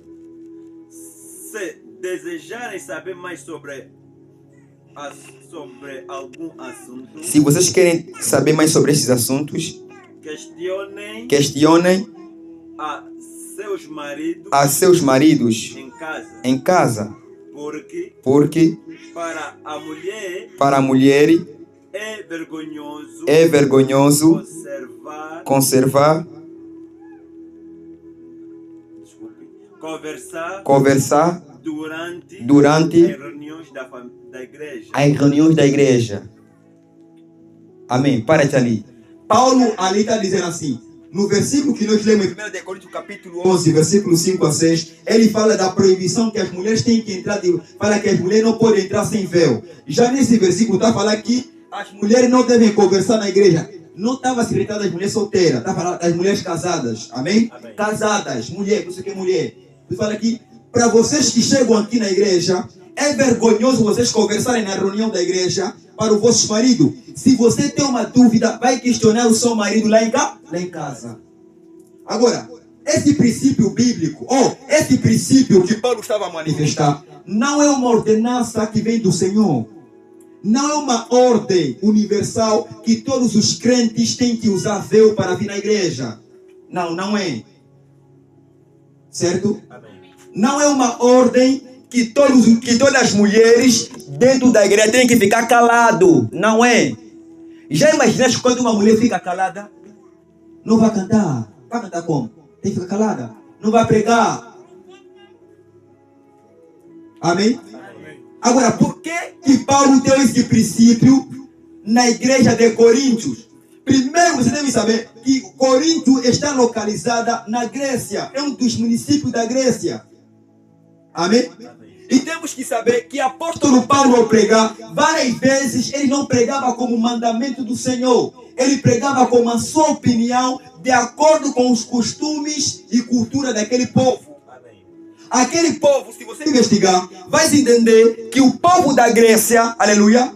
C: Se desejarem saber mais sobre algum assunto,
A: Se vocês querem saber mais sobre esses assuntos,
C: questionem
A: a seus maridos em casa. Porque
C: para a
A: mulher
C: é
A: vergonhoso conversar durante as reuniões da igreja. Amém. Para ali.
B: Paulo ali está dizendo assim, no versículo que nós lemos em 1 Coríntios capítulo 11, versículo 5 a 6, ele fala da proibição que as mulheres têm que entrar, fala que as mulheres não podem entrar sem véu. Já nesse versículo está falando que as mulheres não devem conversar na igreja. Não estava se tratando das mulheres solteiras, está falando das mulheres casadas. Amém? Casadas, mulher, não sei o que é mulher. Ele fala aqui, para vocês que chegam aqui na igreja, é vergonhoso vocês conversarem na reunião da igreja para o vosso marido. Se você tem uma dúvida, vai questionar o seu marido lá em casa. Agora, esse princípio bíblico, esse princípio que Paulo estava a manifestar, não é uma ordenança que vem do Senhor. Não é uma ordem universal que todos os crentes têm que usar véu para vir na igreja. Não é. Certo? Não é uma ordem que todas as mulheres dentro da igreja têm que ficar calado. Não é. Já imaginaste quando uma mulher fica calada? Não vai cantar. Vai cantar como? Tem que ficar calada. Não vai pregar. Amém? Agora, por que Paulo deu esse princípio na igreja de Coríntios? Primeiro, você deve saber que Corinto está localizada na Grécia. É um dos municípios da Grécia. Amém? E temos que saber que apóstolo Paulo, ao pregar, várias vezes ele não pregava como mandamento do Senhor. Ele pregava como a sua opinião, de acordo com os costumes e cultura daquele povo. Aquele povo, se você investigar, vai se entender que o povo da Grécia, aleluia,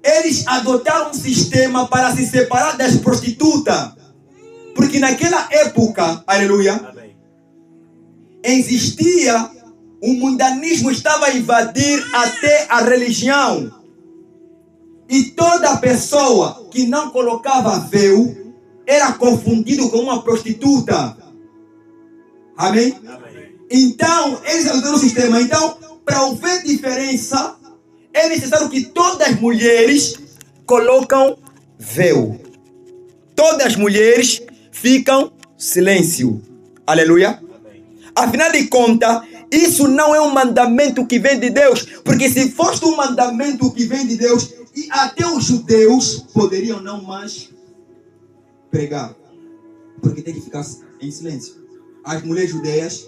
B: eles adotaram um sistema para se separar das prostitutas. Porque naquela época, aleluia, existia o mundanismo, estava a invadir até a religião. E toda pessoa que não colocava véu era confundido com uma prostituta. Amém? Então, eles adotaram o sistema. Então, para haver diferença, é necessário que todas as mulheres colocam véu. Todas as mulheres ficam silêncio. Aleluia. Afinal de contas, Isso não é um mandamento que vem de Deus. Porque se fosse um mandamento que vem de Deus, e até os judeus poderiam não mais pregar. Porque tem que ficar em silêncio. As mulheres judeias,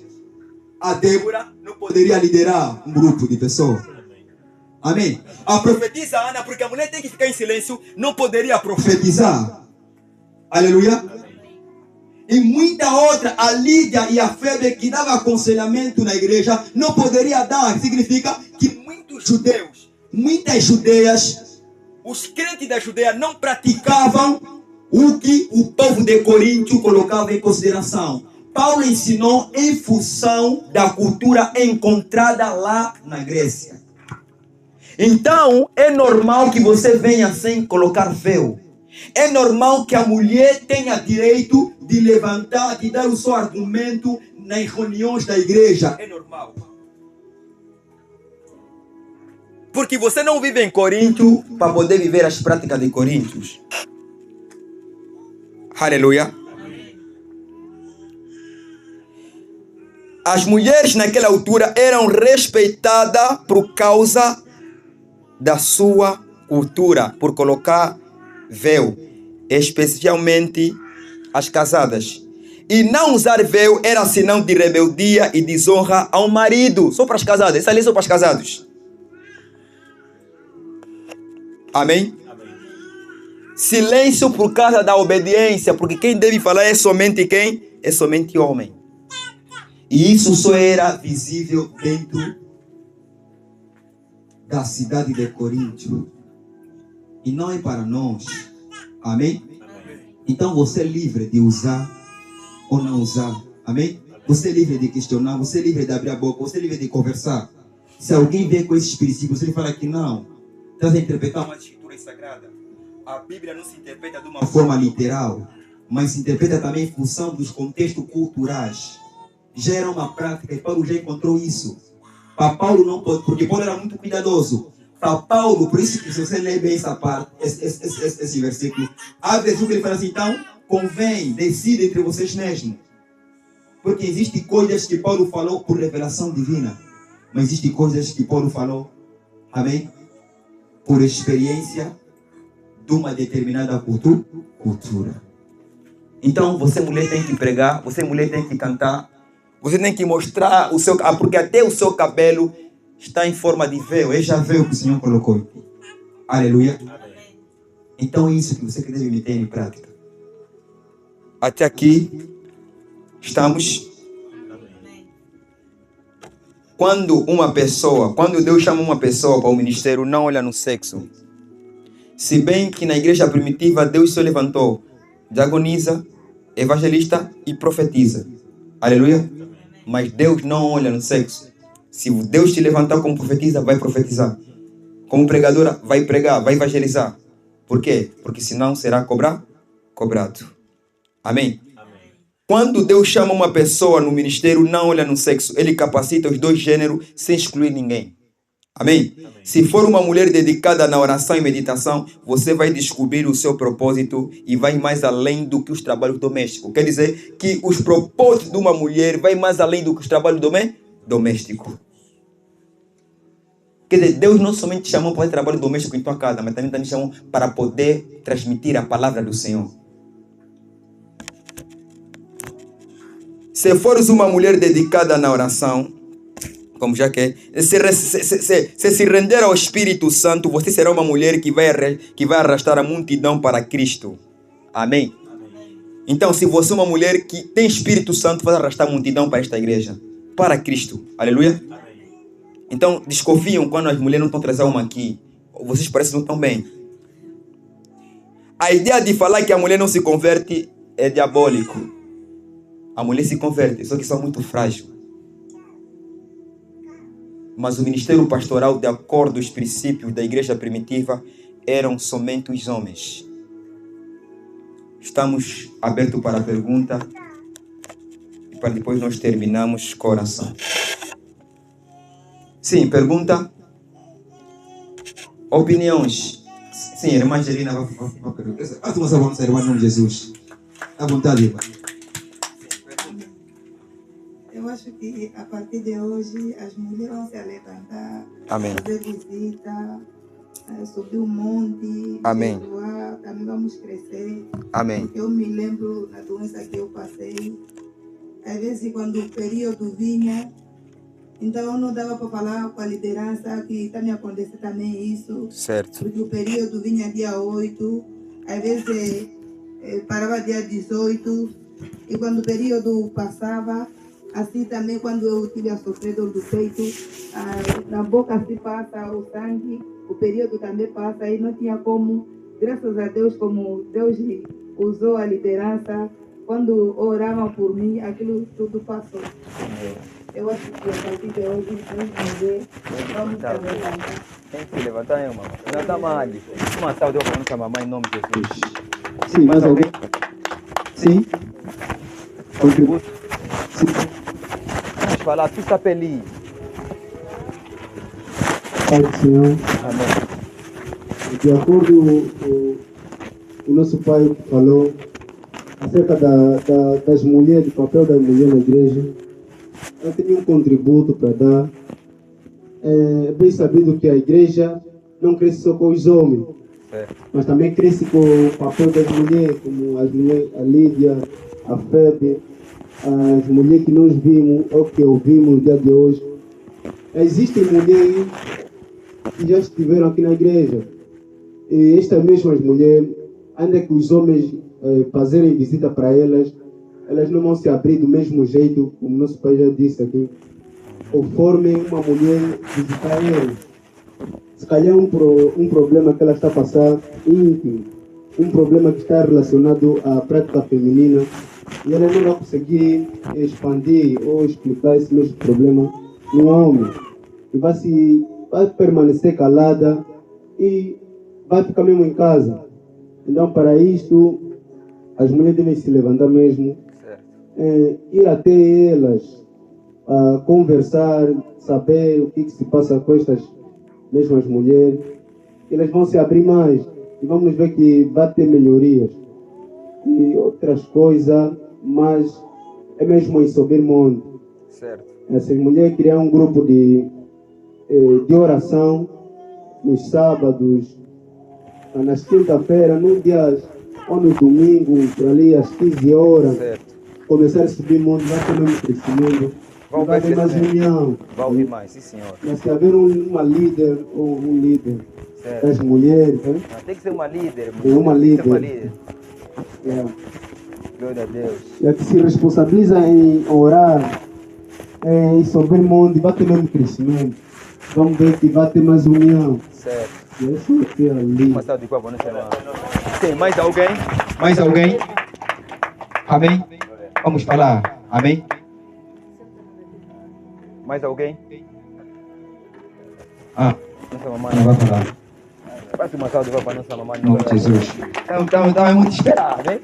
B: a Débora não poderia liderar um grupo de pessoas. Amém? A profetisa Ana, porque a mulher tem que ficar em silêncio, não poderia profetizar. Aleluia. E muita outra, a Lídia e a Febe, que dava aconselhamento na igreja, não poderia dar. Significa que muitos judeus, muitas judeias, os crentes da Judeia não praticavam o que o povo de Corinto colocava em consideração. Paulo ensinou em função da cultura encontrada lá na Grécia. Então, é normal que você venha sem colocar véu. É normal que a mulher tenha direito de levantar, de dar o seu argumento nas reuniões da igreja. É normal. Porque você não vive em Corinto para poder viver as práticas de Coríntios. Aleluia. As mulheres naquela altura eram respeitadas por causa da sua cultura, por colocar véu, especialmente as casadas. E não usar véu era sinal de rebeldia e desonra ao marido. Só para as casadas, essa lei é só para os casados. Amém? Silêncio por causa da obediência, porque quem deve falar é somente quem? É somente homem. E isso só era visível dentro da cidade de Corinto. E não é para nós. Amém? Então você é livre de usar ou não usar. Amém? Você é livre de questionar, você é livre de abrir a boca, você é livre de conversar. Se alguém vem com esses princípios, ele fala que não. Estás a interpretar uma escritura sagrada. A Bíblia não se interpreta de uma forma literal, mas se interpreta também em função dos contextos culturais. Já era uma prática e Paulo já encontrou isso. Para Paulo não pode, porque Paulo era muito cuidadoso. Para Paulo, por isso que se você ler bem essa parte, esse versículo, há vezes que ele fala assim, então, convém, decida entre vocês mesmos. Porque existem coisas que Paulo falou por revelação divina, mas existem coisas que Paulo falou, amém? Por experiência de uma determinada cultura. Então, você mulher tem que pregar, você mulher tem que cantar, você tem que mostrar o seu, porque até o seu cabelo está em forma de véu, é já véu que o Senhor colocou aqui. Aleluia. Então é isso que você deve meter em prática. Até aqui estamos. Quando Deus chama uma pessoa para o ministério, não olha no sexo. Se bem que na igreja primitiva Deus só levantou diagoniza, evangelista e profetiza. Aleluia. Mas Deus não olha no sexo. Se Deus te levantar como profetiza, vai profetizar. Como pregadora, vai pregar, vai evangelizar. Por quê? Porque senão será cobrado. Amém? Quando Deus chama uma pessoa no ministério, não olha no sexo. Ele capacita os dois gêneros sem excluir ninguém. Amém? Se for uma mulher dedicada na oração e meditação, você vai descobrir o seu propósito e vai mais além do que os trabalhos domésticos. Quer dizer que os propósitos de uma mulher vai mais além do que os trabalhos domésticos. Quer dizer, Deus não somente te chamou para fazer trabalho doméstico em tua casa, mas também te chamou para poder transmitir a palavra do Senhor. Se fores uma mulher dedicada na oração, como já que é, se render ao Espírito Santo, você será uma mulher que vai arrastar a multidão para Cristo. Amém? Então, se você é uma mulher que tem Espírito Santo, vai arrastar a multidão para esta igreja, para Cristo. Aleluia? Então, desconfiam quando as mulheres não estão trazendo uma aqui. Vocês parecem que não estão bem. A ideia de falar que a mulher não se converte é diabólico. A mulher se converte, só que são muito frágeis. Mas o ministério pastoral, de acordo com os princípios da igreja primitiva, eram somente os homens. Estamos abertos para a pergunta e para depois nós terminamos com a oração. Sim, pergunta. Opiniões. Sim, irmã Angelina vai perguntar. Faz uma salva, irmã, em nome de Jesus. À vontade, irmã.
D: Eu acho que a partir de hoje as mulheres vão se levantar,
A: Amém.
D: fazer visita, subir um monte,
A: Amém.
D: jejuar, também vamos crescer.
A: Amém.
D: Porque eu me lembro da doença que eu passei. Às vezes, quando o período vinha, então não dava para falar com a liderança que está me acontecendo também isso.
A: Certo.
D: Porque o período vinha dia 8, às vezes parava dia 18, e quando o período passava, assim também quando eu tive a sofrer dor do peito, na boca se passa o sangue, o período também passa, e não tinha como, graças a Deus, como Deus usou a liderança, quando oravam por mim, aquilo tudo passou. Eu acho que a partir de hoje, vamos também levantar.
B: Tem que se levantar, hein, mamãe? Não está mal. Uma salva para nossa mamãe em nome de Jesus.
E: Sim, mais alguém? Sim?
B: Contributo.
E: Sim.
B: Vamos falar, tu está feliz.
E: Pai do Senhor,
B: Amém.
E: de acordo com o nosso pai falou acerca das mulheres, do papel das mulheres na igreja, eu tenho um contributo para dar. É bem sabido que a igreja não cresce só com os homens, mas também cresce com o papel das mulheres, como as mulheres, a Lídia, a Febe, as mulheres que nós vimos, ou que ouvimos no dia de hoje. Existem mulheres que já estiveram aqui na igreja. E estas mesmas mulheres, ainda que os homens fazerem visita para elas, elas não vão se abrir do mesmo jeito, como nosso pai já disse aqui, conforme uma mulher visitar eles. Se calhar um problema que ela está a passar íntimo, um problema que está relacionado à prática feminina, e ela não vai conseguir expandir ou explicar esse mesmo problema no homem. E vai permanecer calada e vai ficar mesmo em casa. Então, para isto, as mulheres devem se levantar mesmo, ir até elas, conversar, saber o que se passa com estas mesmas mulheres. Elas vão se abrir mais e vamos ver que vai ter melhorias. E outras coisas, mas é mesmo em subir monte.
B: Certo.
E: Essas mulheres criaram um grupo de oração nos sábados, nas quinta-feiras, nos dias ou no domingo, por ali às 15 horas,
B: Certo.
E: começar a subir monte, vai ter mesmo crescimento, vai ter mais união.
B: Vai ouvir mais, sim senhor.
E: Mas se haver uma líder ou um líder
B: Certo.
E: das mulheres, né?
B: Tem que ser uma líder.
E: Tem uma
B: Tem que
E: líder.
B: ser uma líder.
E: É.
B: Glória a Deus.
E: E a que se responsabiliza em orar, em subir monte, vai ter mesmo crescimento. Vamos ver que vai ter mais união.
B: Certo.
E: E isso aqui é ali.
B: Uma salva de palmas para nossa irmã. Tem mais alguém?
A: Mais alguém? Amém? Vamos falar. Amém?
B: Mais alguém? Nossa mamãe.
A: Não vai falar.
B: Faça uma salva de palmas para nossa mamãe.
A: Em nome de Jesus. Então é muito esperar, né?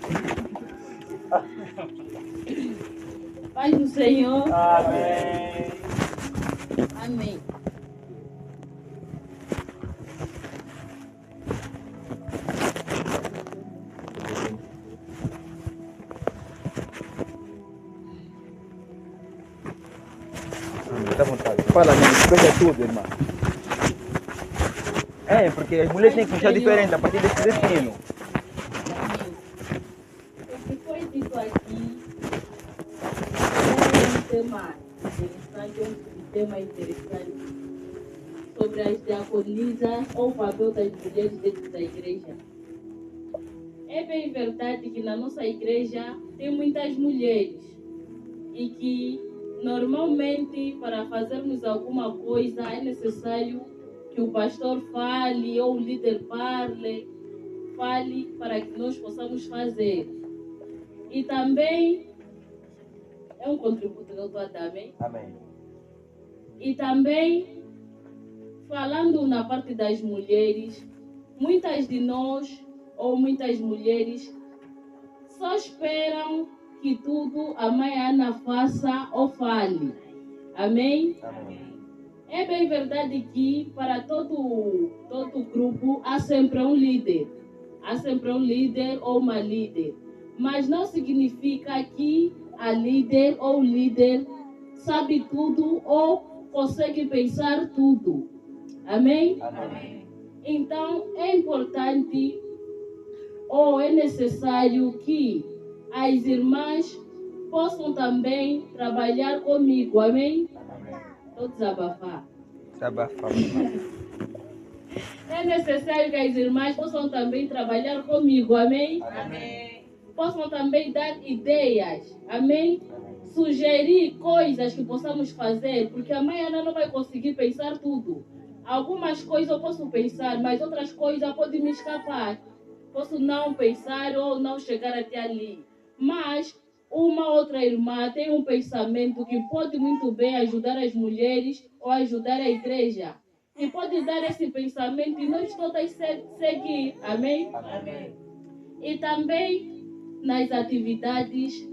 F: Paz do Senhor.
C: Amém.
F: Amém.
B: Dá vontade. Fala mesmo, explica tudo, irmã. Porque as mulheres têm que pensar diferente a partir desse destino.
F: O que foi dito aqui é um tema interessante, um tema interessante sobre as diaconisas ou o papel das mulheres dentro da igreja. É bem verdade que na nossa igreja tem muitas mulheres e que normalmente para fazermos alguma coisa é necessário que o pastor fale ou o líder fale para que nós possamos fazer. E também é um contributo que eu estou a dar, amém?
B: Amém.
F: E também, falando na parte das mulheres, muitas de nós ou muitas mulheres só esperam que tudo a mãe Ana faça ou fale. Amém?
B: Amém.
F: É bem verdade que para todo grupo há sempre um líder. Há sempre um líder ou uma líder. Mas não significa que a líder ou o líder sabe tudo ou consegue pensar tudo. Amém?
G: Amém.
F: Então, é importante ou é necessário que as irmãs possam também trabalhar comigo. Amém? Estou desabafar. É necessário que as irmãs possam também trabalhar comigo. Amém?
G: Amém.
F: Possam também dar ideias. Amém? Sugerir coisas que possamos fazer, porque a mãe Ana não vai conseguir pensar tudo. Algumas coisas eu posso pensar, mas outras coisas podem me escapar. Posso não pensar ou não chegar até ali. Mas uma outra irmã tem um pensamento que pode muito bem ajudar as mulheres ou ajudar a igreja. E pode dar esse pensamento e nós todas seguir. Amém?
G: Amém.
F: E também nas atividades